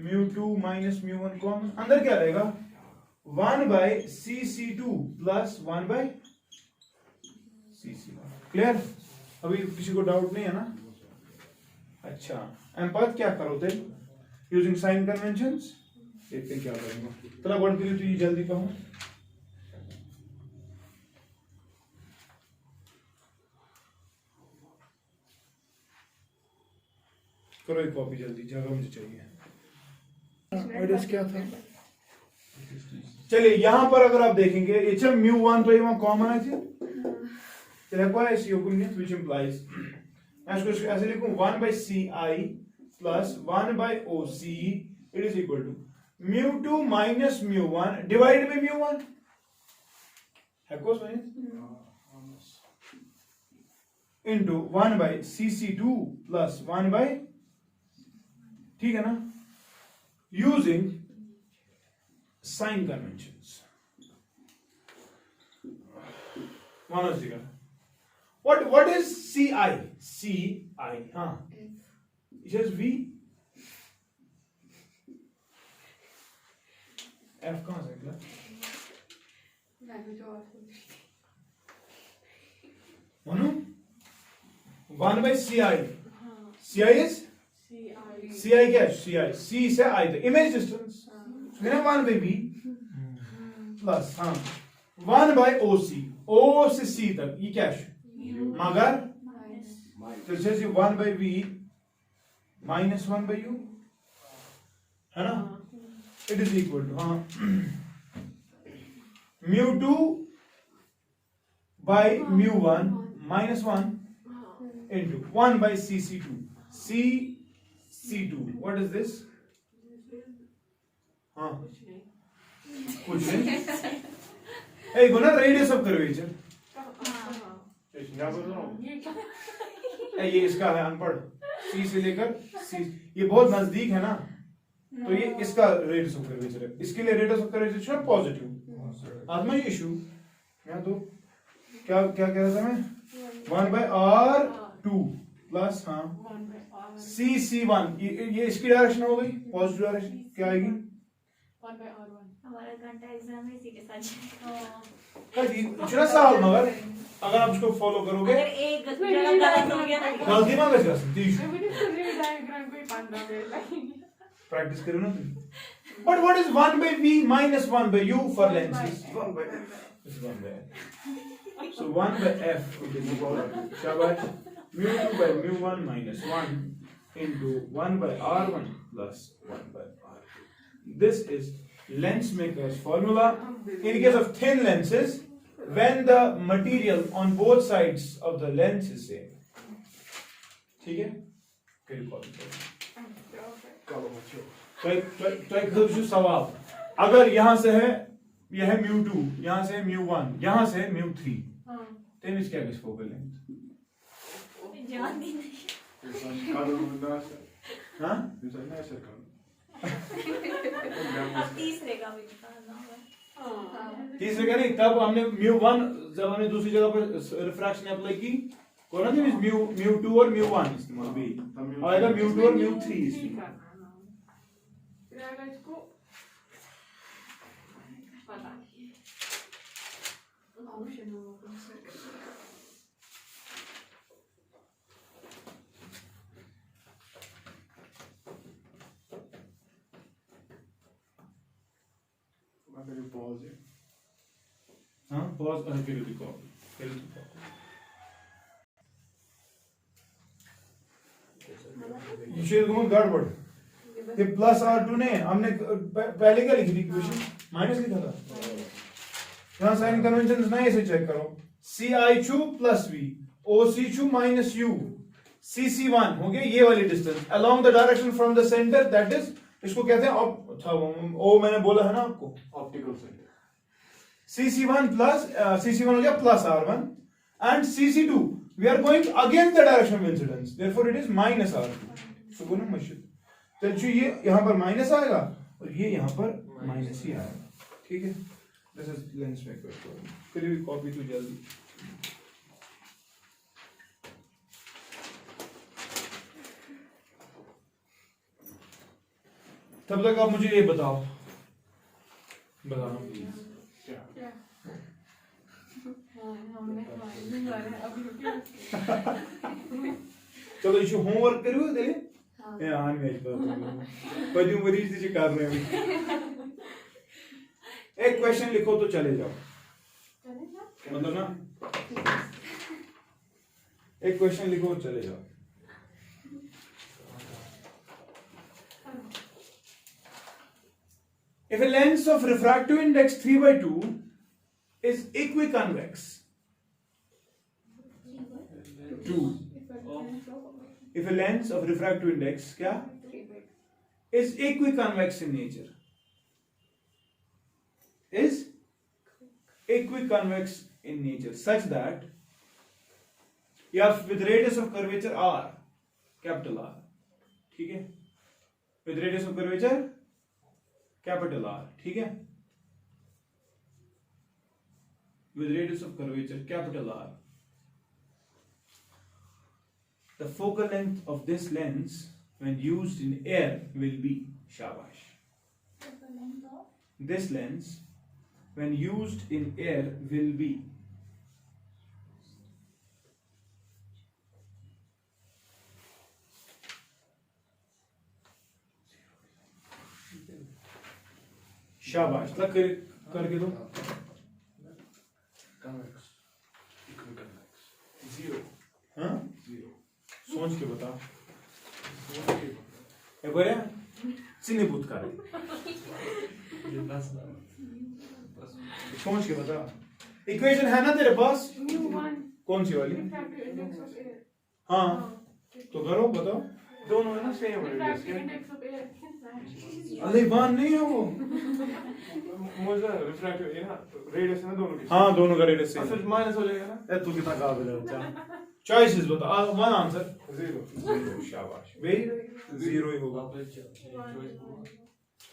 mu2 minus mu1 common अंदर क्या रहेगा 1 by cc2 plus 1 by cc1 clear अभी किसी को डाउट नहीं है ना अच्छा एम पाथ क्या करो थे यूजिंग साइन कन्वेंशंस देखते हैं क्या करूंगा। थोड़ा वर्ड करिए तो ये जल्दी कहूँ। करो एक कॉपी जल्दी, जगह मुझे चाहिए। एड्रेस क्या था? चलिए यहाँ पर अगर आप देखेंगे एच एम म्यू वन तो ये कॉमन है थी। चलिए क्या है इस यूनियन व्हिच इंप्लाइज मैं इसको ऐसे लिखूं 1 by ci plus 1 by oc it is equal to mu two minus mu one divide by mu one है cos minus into 1 by cc2 plus 1 by, ठीक है ना, यूजिंग साइन कन्वेंशंस। मानो सीखा what is ci हाँ it is v f कहां से निकला? मानो 1 by ci ci is ci क्या है? ci से i the image distance so 1 by v plus हाँ 1 by oc o से c तक ये क्या है? मगर तो जैसे 1 by v minus 1 by u है ना, it is equal to हाँ mu 2 by mu 1 minus 1 into 1 by cc2 cc2 what is this? हाँ कुछ नहीं ए गुना रेडियस ऑफ कर्वेचर ये इसका है अनपढ़ सी से लेकर सी, ये बहुत नजदीक है ना, तो ये इसका रेडियस ऑफ कर्वेचर है। इसके लिए रेडियस ऑफ कर्वेचर है पॉजिटिव। आत्मा ये इशू यहाँ तो क्या क्या कह रहा था मैं 1 by r2 प्लस हाँ c1 ये इसकी डायरेक्शन हो गई पॉजिटिव डायरेक्शन क्या आएगी
1 by r1
हमारा घंटा एग्जाम है इसी के साथ
चला साल मगर अगर आप उसको फॉलो करोगे
अगर एक जगह गलत हो गया ना
गलती में कर सकती है
मैं भी तो रे डायग्राम पे 15 मिनट लगेंगे
प्रैक्टिस करो ना तुम। But what is 1 by v minus 1 by u for lenses? 1 by f is 1 by f, so 1 by f it is equal to shabash mu 2 by mu 1 minus 1 into 1 by r1 plus 1 by r2. This is lens maker's formula in case of thin lenses when the material on both sides of the lens is same. ठीक है, फिर copy करो। तो एक जो सवाल, अगर यहाँ से है यह है म्यू 2, यहाँ से है म्यू 1, यहाँ से है म्यू 3, तो इमेज क्या किस फोकल लेंथ?
जान ही नहीं।
हाँ?
तीसरे का भी निकालना होगा।
तीसरे का नहीं, तब हमने म्यू 1 जब हमने दूसरी जगह पर रिफ्रैक्शन अप्लाई की कोना थी म्यू 2 और म्यू 1 इस्तेमाल भी आएगा म्यू 2 और म्यू 3 इस्तेमाल।
फिर अगर इसको पता नहीं ऑप्शन होगा
pause it.
हाँ पॉज और फिर रिकॉर्ड ये शेर को गड़बड़ ये प्लस r2 ने हमने पहले क्या लिखी थी इक्वेशन माइनस लिखा था। यहाँ साइन कन्वेंशन नहीं ऐसे चेक करो ci2 plus v oc2 minus u cc1 हो गया ये वाली distance along the direction from the centre that is इसको कहते हैं ओ मैंने बोला है ना आपको
Optical center.
cc1 plus cc1 हो गया plus r1 and cc2 we are going against the direction of incidence therefore it is minus r2 so बोलो मशीद तो जो ये यहाँ पर माइनस आएगा और ये यहाँ पर माइनस ही आएगा। ठीक है, दिस इज लेंस मेकर करिए कॉपी तो जल्दी। तब तक आप मुझे ये बताओ बताना प्लीज
क्या हमने अभी
चलो ये होमवर्क करियो तेरे हां मैं पदियों मरीज जी कर रहे हैं एक क्वेश्चन लिखो तो चले जाओ,
चलेगा?
मतलब ना एक क्वेश्चन लिखो तो चले जाओ। If a lens of refractive index 3/2 is equiconvex, 2. If a lens of refractive index क्या is equiconvex in nature, is equiconvex in nature such that या with radius of curvature r, capital R, ठीक है, with radius of curvature capital R, ठीक है, with radius of curvature capital R, the focal length of this lens when used in air will be shabash. This lens when used in air will be शाबाश। लग करके दो।
Convex. Equiconvex.
Zero. हाँ?
Zero.
सोच के बता।
Okay.
ये बड़े सिने बुत कर। सोच के बता। इक्वेशन है ना तेरे पास?
Mu1.
कौन सी वाली?
Refractive index of air.
हाँ। तो करो बताओ।
दोनों है ना same
Refractive index of air कितना है?
अरे बान नहीं है वो।
मुझे रिफ्रैक्टिव है ना रेडियस है ना दोनों की।
हाँ दोनों का रेडियस सेम।
फिर माइनस हो जाएगा ना।
तू कितना काबिल है बच्चा? चॉइसेस बता। One answer.
जीरो।
जीरो शाबाश। वे जीरो ही होगा।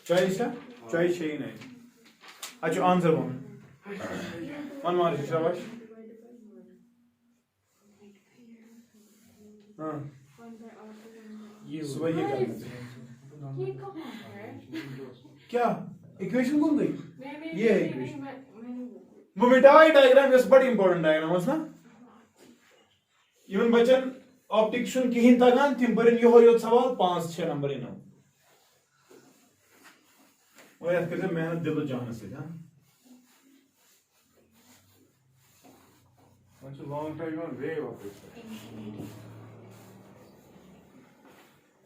चॉइस है? चॉइस ही नहीं। अच्छा आंसर वन मार शाबाश। हाँ सुबह ये करना चाहिए।
ये कहाँ है?
क्या इक्वेशन कौन गई?
नहीं,
ये है
नहीं,
equation।
मैंने
वो मिटाई डायग्राम यस बड़ी इंपॉर्टेंट डायग्राम ना इवन बचन ऑप्टिक्स शुन कहीं तगान तिम बरन यो यो सवाल 5-6 नंबर इन वो याद करते मेहनत दिल जान से हां
Once a long time on way of it.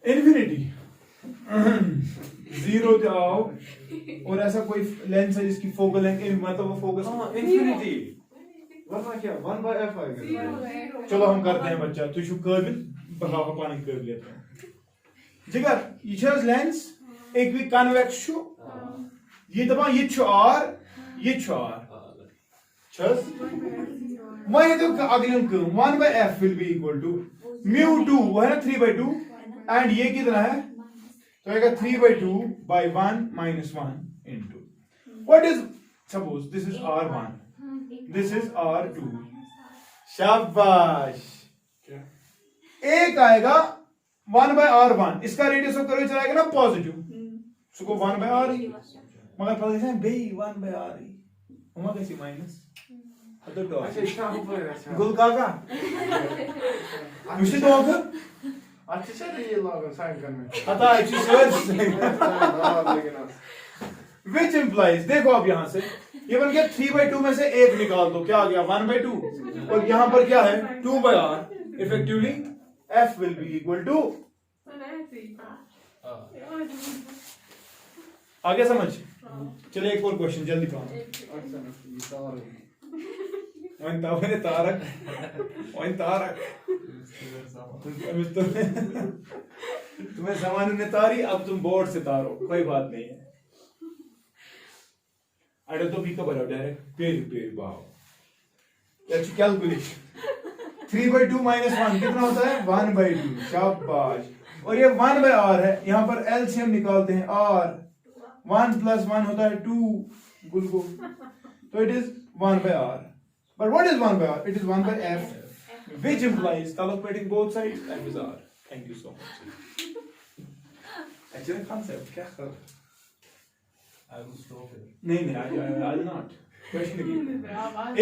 Infinity zero जाओ और ऐसा कोई लेंस है जिसकी फोकल लेंथ मतलब वो फोकस
हाँ infinity. वरना क्या 1/f आएगा।
Zero.
चलो हम करते हैं बच्चा तू छु काबिल बहाव पानी काबिलियत जिगर ये छस लेंस एक भी कन्वेक्स छु ये दबा ये छु आर ये छु आर छस वही तो अगले को 1/f will be equal to mu2 वो है ना 3/2 एंड ये कितना है तो आएगा 3/2 by 1 minus 1 into what is suppose this is r1 this is r2 शाबाश
क्या?
एक आएगा 1/r1 इसका रेडियस ऑफ कर्वेचर आएगा ना पॉजिटिव उसको 1/r मगर पता है बे 1/r मगर कैसी माइनस तो तो
अच्छा इसका ऊपर है।
गुल काका मुझे तो आगे
अच्छा चल ये लॉग साइन करने।
पता है चीज सर्च
लेकिन
which implies देखो आप यहां से ये बन गया 3/2 में से एक निकाल दो क्या आ गया 1/2 और यहां पर क्या है 2/r effectively f will be equal to आगे समझ चलिए एक और क्वेश्चन जल्दी पाओ वहीं तारक तुम्हें सामान्य ने तारी अब तुम बोर्ड से तारो कोई बात नहीं है अरे तो भी कबर डायरेक्ट पेर बाव लेट्स कैलकुलेट 3/2 minus 1 कितना होता है 1/2 शाबाश और ये 1/r है यहाँ पर एलसीएम निकालते हैं r 1 plus 1 होता है 2 गुलगो तो it is 1/r but what is 1/r it is 1/f which implies calculating both sides that is r thank you so much actually concept क्या कर
I will stop it.
नहीं I will not question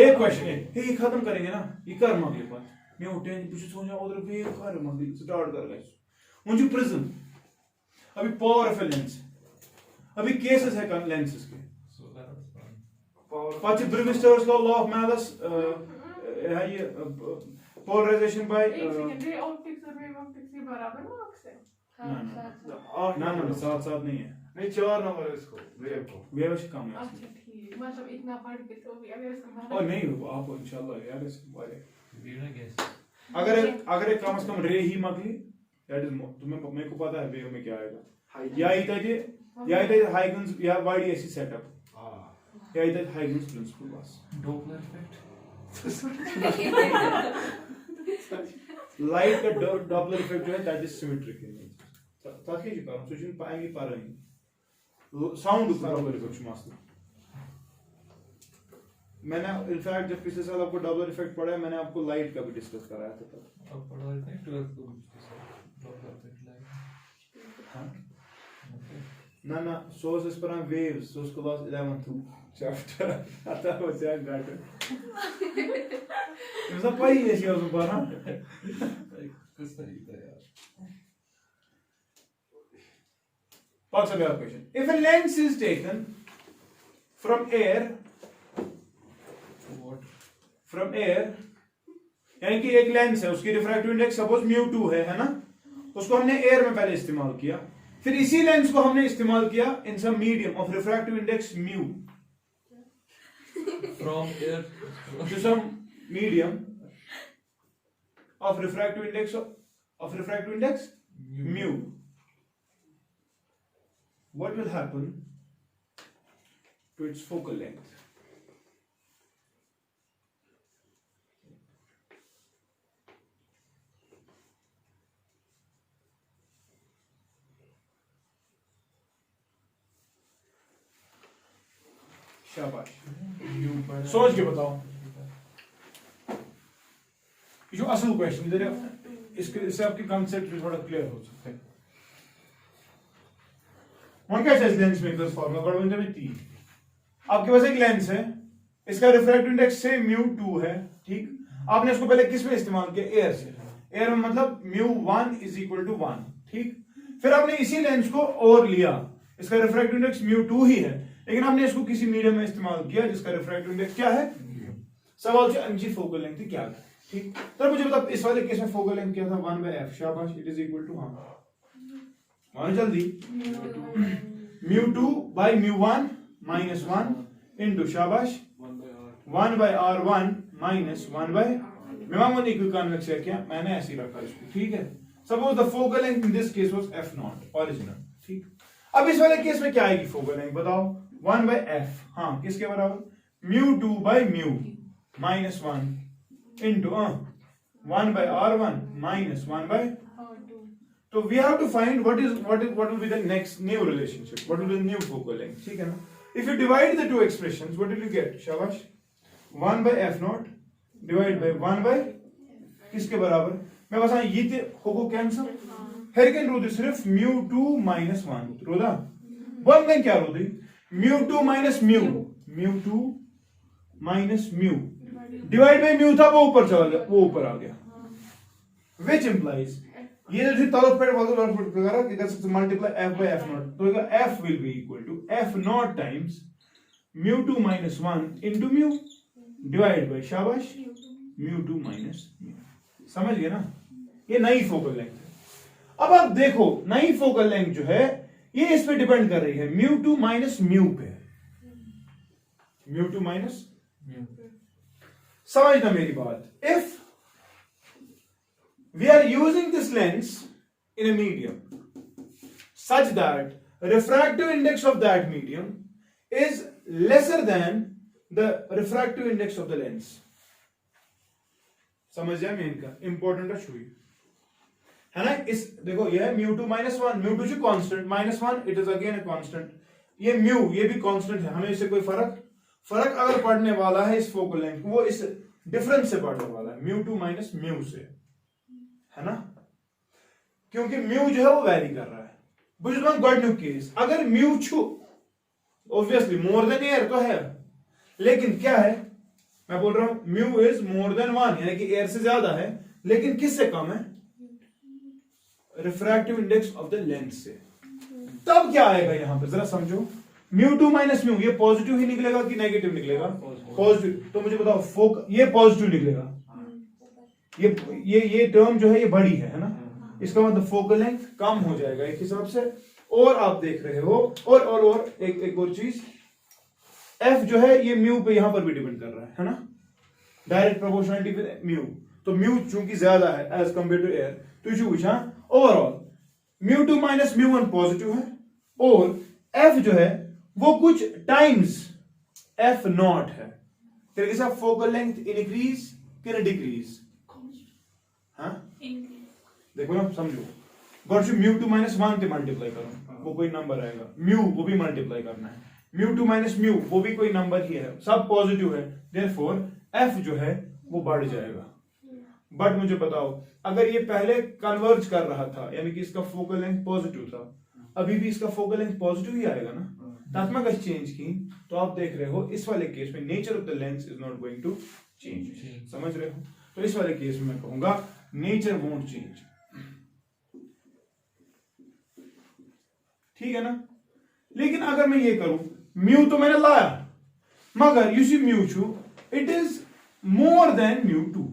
एक question है ये खत्म करेंगे ना ये कर मगे पर मैं उठे कुछ सोचा उधर पे कर मगे स्टार्ट कर गाइस मुझे प्रिज्म अभी पावर ऑफ लेंस अभी केसेस है लेंसेस के
So that was fun.
पछ ब्रिमिस्टर्स लॉ ऑफ मैलस ये पोलराइजेशन बाय
एक सेकंड रे ऑप्टिक्स और वेव ऑप्टिक्स के बराबर मार्क्स है
ना साथ साथ नहीं है,
नहीं 4 नंबर है इसको वेव को।
वेव से कम है
अच्छा ठीक मतलब इतना पढ़ के तो भी अगर इसका
और नहीं आप इंशाल्लाह यार इस बारे
Weird guess.
अगर एक कम से कम रे ही मकली दैट इज तुम्हें मेरे को पता है वेव में क्या आएगा या इधर हाइगन्स या वाइड ऐसी सेटअप या इधर हाइगन्स प्रिंसिपल बस
Doppler effect.
लाइट का डॉपलर इफेक्ट जो है that is symmetric in nature ताकि जो काम सोचन पाएंगे पारेंगे साउंड का डॉपलर इफेक्ट मसला मैंने इनफैक्ट जब पिछले साल आपको डॉपलर इफेक्ट पढ़ा है मैंने आपको लाइट का भी डिस्कस कराया था तब
अब पढ़ा है नहीं 12th को Doppler effect लाइक.
हाँ
Okay.
ना सोर्स इस पर waves source class 11th chapter आता हो जाए गाट ये सब पाई है ये सब पढ़ा
कुछ नहीं था यार.
Pause of your question. If a lens is taken from air,
What?
यानी कि एक लेंस है उसकी रिफ्रैक्टिव इंडेक्स सपोज μ2 है ना, उसको हमने एयर में पहले इस्तेमाल किया, फिर इसी लेंस को हमने इस्तेमाल किया in some medium of refractive index μ
From air.
to some medium of refractive index μ. What will happen to its focal length? शाबाश, सोच के बताओ। ये जो असल क्वेश्चन इधर इससे आपके कॉन्सेप्ट भी थोड़ा क्लियर हो सकते हैं। वहां क्या चाहिए लेंस मेकर्स फॉर्मूला गड़बड़ में 3 आपके पास एक लेंस है, इसका रिफ्रैक्टिव इंडेक्स से μ2 है, ठीक। आपने इसको पहले किस में इस्तेमाल किया? एयर से। एयर में मतलब μ1 = 1, ठीक। फिर आपने इसी लेंस को और लिया, इसका रिफ्रैक्टिव इंडेक्स μ2 ही है, लेकिन आपने इसको किसी मीडियम में इस्तेमाल किया जिसका रिफ्रैक्टिव इंडेक्स क्या है? सवाल से इनकी फोकल लेंथ क्या है, ठीक। तो मुझे बता इस वाले केस में फोकल लेंथ क्या था? 1/f। शाबाश, इट इज इक्वल टू हाँ जल्दी μ2/μ1 -1 इनटू शाबाश 1/r1 -1/, मैं मांगू नहीं कोई कन्वेक्स है क्या, मैंने ऐसे ही रखा इसको, ठीक है। Suppose the focal length in this case was f0 original, ठीक। अब इस वाले केस में क्या आएगी फोकल लेंथ बताओ? 1/f, हाँ किसके बराबर? μ2/μ -1 इनटू 1/r1 -1/, तो we have to find what will be the next new relationship, what will be the new focal length, ठीक है ना। If you divide the two expressions, what will you get? शाबाश, 1/f0 divided by 1/ किसके बराबर? मैं बस ये को कैंसिल, here can रो दी सिर्फ μ2 -1 रोदा, वन में क्या रो दी? μ2 -μ डिवाइड बाय μ था, वो ऊपर चला गया, वो ऊपर आ गया, which implies ये जो तलब पे वाला लॉट पुट करा कि कैसे मल्टीप्लाई f/f0, तो f will be equal to f0 times μ2 -1 into μ divide by शाबाश μ2 - μ। समझ गए ना? ये नई फोकल लेंथ है। अब आप देखो नई फोकल लेंथ जो है ये इस पे डिपेंड कर रही है μ2 - μ पे, μ2 - μ। समझना मेरी बात, if we are using this lens in a medium such that refractive index of that medium is lesser than the refractive index of the lens, समझ जाए मेन का इंपॉर्टेंट है ना। इस देखो ये है μ2 -1, μ2 जो constant -1 it is again a constant, ये μ ये भी कांस्टेंट है, हमें इससे कोई फर्क अगर पढ़ने वाला है इस फोकल लेंथ वो इस डिफरेंस से पढ़ने वाला है μ2 - μ से, है ना, क्योंकि μ जो है वो वेरी कर रहा है। बुझ गॉडन्यू केस अगर μ छु ऑब्वियसली मोर देन एयर तो है, लेकिन क्या है मैं बोल रहा हूं μ इज मोर देन 1 यानी कि एयर से ज्यादा है, लेकिन किससे कम है? Refractive index of the lens से। तब क्या आएगा यहां पर जरा समझो, म्यू टू माइनस म्यू, ये पॉजिटिव ही निकलेगा कि नेगेटिव निकलेगा?
Positive.
पॉजिटिव। तो मुझे बताओ ये पॉजिटिव निकलेगा, ये टर्म जो है ये बड़ी है ना, इसका मतलब फोकल लेंथ कम हो जाएगा एक हिसाब से। और आप देख रहे हो और एक और चीज, एफ जो है ये म्यू पे यहां पर भी डिपेंड कर रहा है ना, डायरेक्ट प्रोपोर्शनलिटी विद म्यू। तो म्यू चूंकि ज्यादा है एज कंपेयर टू एयर, तो जो पूछा overall mu two minus mu one positive है, और एफ जो है वो कुछ टाइम्स एफ नॉट है। तरीके से फोकल लेंथ इंक्रीज कि डिक्रीज? हाँ देखो ना, समझो, got to mu two minus one से मल्टीप्लाई करो, वो कोई नंबर आएगा, म्यू वो भी मल्टीप्लाई करना है, म्यू टू माइनस म्यू वो भी कोई नंबर ही है, सब पॉजिटिव है, देयरफॉर एफ जो है वो बढ़ जाएगा। बट मुझे बताओ, अगर ये पहले कन्वर्ज कर रहा था, यानी कि इसका फोकल लेंथ पॉजिटिव था, अभी भी इसका फोकल लेंथ पॉजिटिव ही आएगा ना, तात्मा का चेंज की, तो आप देख रहे हो इस वाले केस में nature of the lens is not going to change. समझ रहे हो? तो इस वाले केस में मैं कहूंगा नेचर वोंट चेंज। ठीक है ना? लेकिन अगर मैं ये करूं, म्यू तो मैंने लाया, मगर you see mu two it is more than mu two,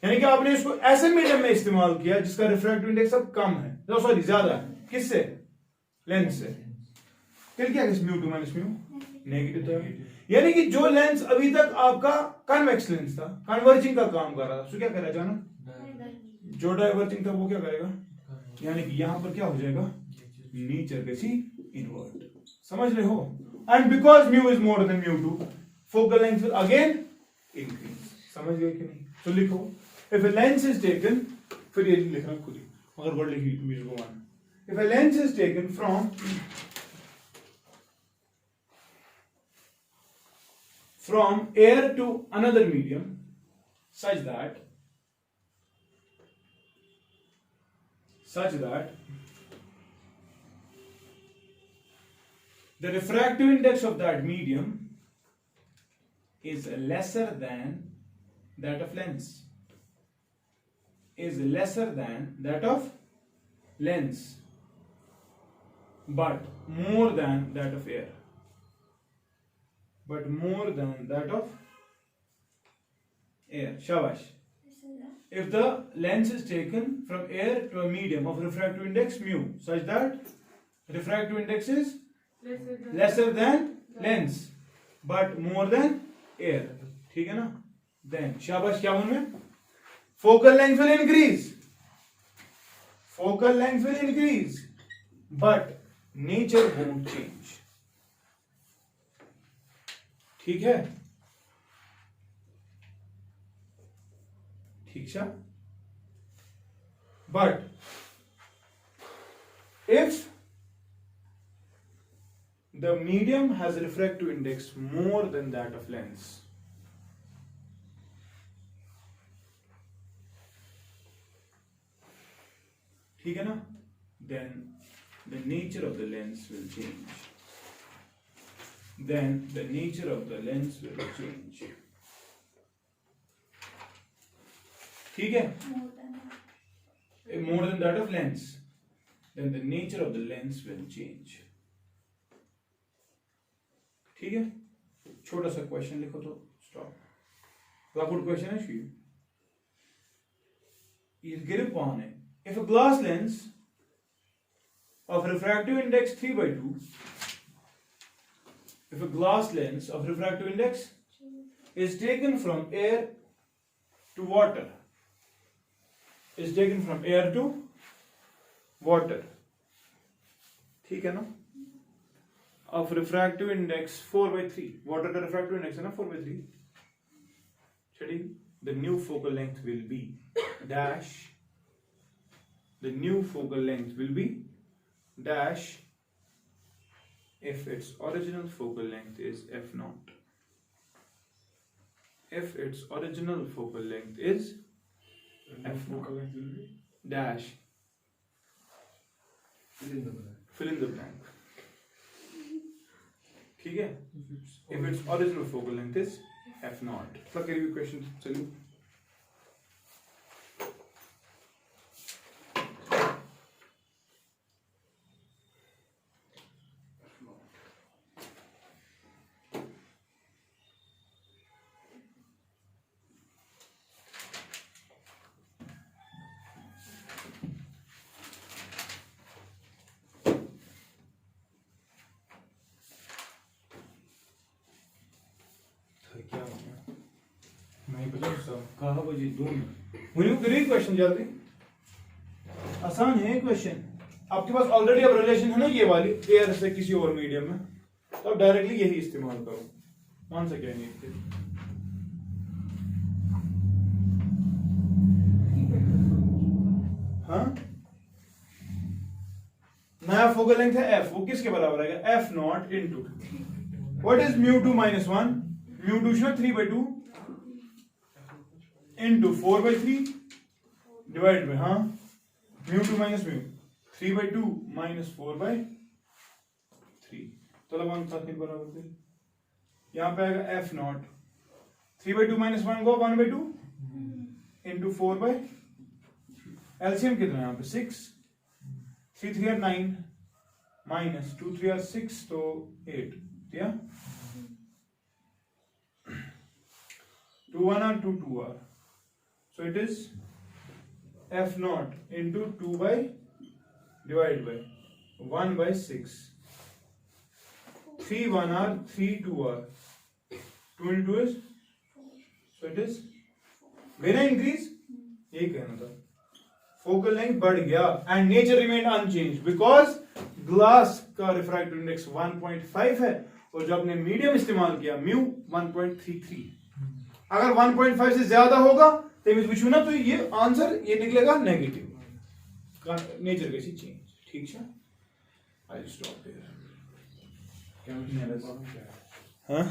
यानी कि आपने इसको ऐसे मीडियम में इस्तेमाल किया जिसका रिफ्रैक्टिव इंडेक्स अब कम है, सॉरी ज्यादा है, किससे? लेंस से। फिर क्या mu two minus mu negative था, यानी कि जो लेंस अभी तक आपका कन्वेक्स लेंस था, कन्वर्जिंग का काम कर रहा था, सो क्या करेगा जाना, जो डाइवर्जिंग था वो क्या करेगा, यानी कि यहां पर क्या हो जाएगा, नेचर कैसी इनवर्ट। समझ रहे हो? And because mu is more than mu to, focal length will again increase. समझ गए कि नहीं? तो लिखो, if a lens is taken, फिर ये लिखना खुद ही, अगर वर्ड लिखी music one, if a lens is taken from air to another medium such that the refractive index of that medium is lesser than that of lens, but more than that of air, Shabash. If the lens is taken from air to a medium of refractive index mu such that refractive index is lesser than lens but more than air, ठीक है ना? Then शाबाश, क्या बोल में? Focal length will increase, but nature won't change. ठीक है? ठीक है? But if the medium has a refractive index more than that of lens, ठीक है ना, then the nature of the lens will change. ठीक है? More than that of lens, then the nature of the lens will change. ठीक है? छोटा सा question लिखो तो स्टॉप। गुड क्वेश्चन है she. Give upon it. If a glass lens of refractive index 3/2, is taken from air to water, ठीक है ना? Of refractive index 4/3, water का refractive index है ना 4/3, चलिए, the new focal length will be dash if its original focal length is f naught. Dash fill in the blank. ठीक है? If its original focal length is f naught. क्या करिए question, चलिए। नहीं पता कहा बजे 2 मिनट वही करिए क्वेश्चन जल्दी आसान है क्वेश्चन आपके पास ऑलरेडी अब रिलेशन है ना ये वाली एयर से किसी और मीडियम में तो अब डायरेक्टली यही इस्तेमाल करो कौन सा क्या नहीं हाँ नया फोकल लेंथ है एफ वो किसके बराबर आएगा F not into what is mu 2 minus 1 mu 2 show 3/2 into 4/3 divide में हाँ म्यू 2 माइनस म्यू 3/2 माइनस 4/3 तो लगभग साथ बराबर थे यहां पे आएगा एफ नॉट 3/2 माइनस 1 को 1/2 इनटू 4 एलसीएम कितना है यहाँ पे 6 3 3 9 माइनस 2 3 6 तो 8 क्या 2 1 are 2 2 are so it is f naught into 2 by divided by 1 by 6 3 1 are 3 2 are 2 into 2 is so it is very increase यही कहना था फोकल लेंथ बढ़ गया and nature remain unchange because glass का रिफ्रैक्टिव इंडेक्स 1.5 है और जब हमने मीडियम इस्तेमाल किया म्यू 1.33 अगर 1.5 से ज्यादा होगा तो पूछू ना तो ये आंसर ये निकलेगा नेगेटिव नेचर कैसी चेंज ठीक है आई स्टॉप देयर
क्या
हाँ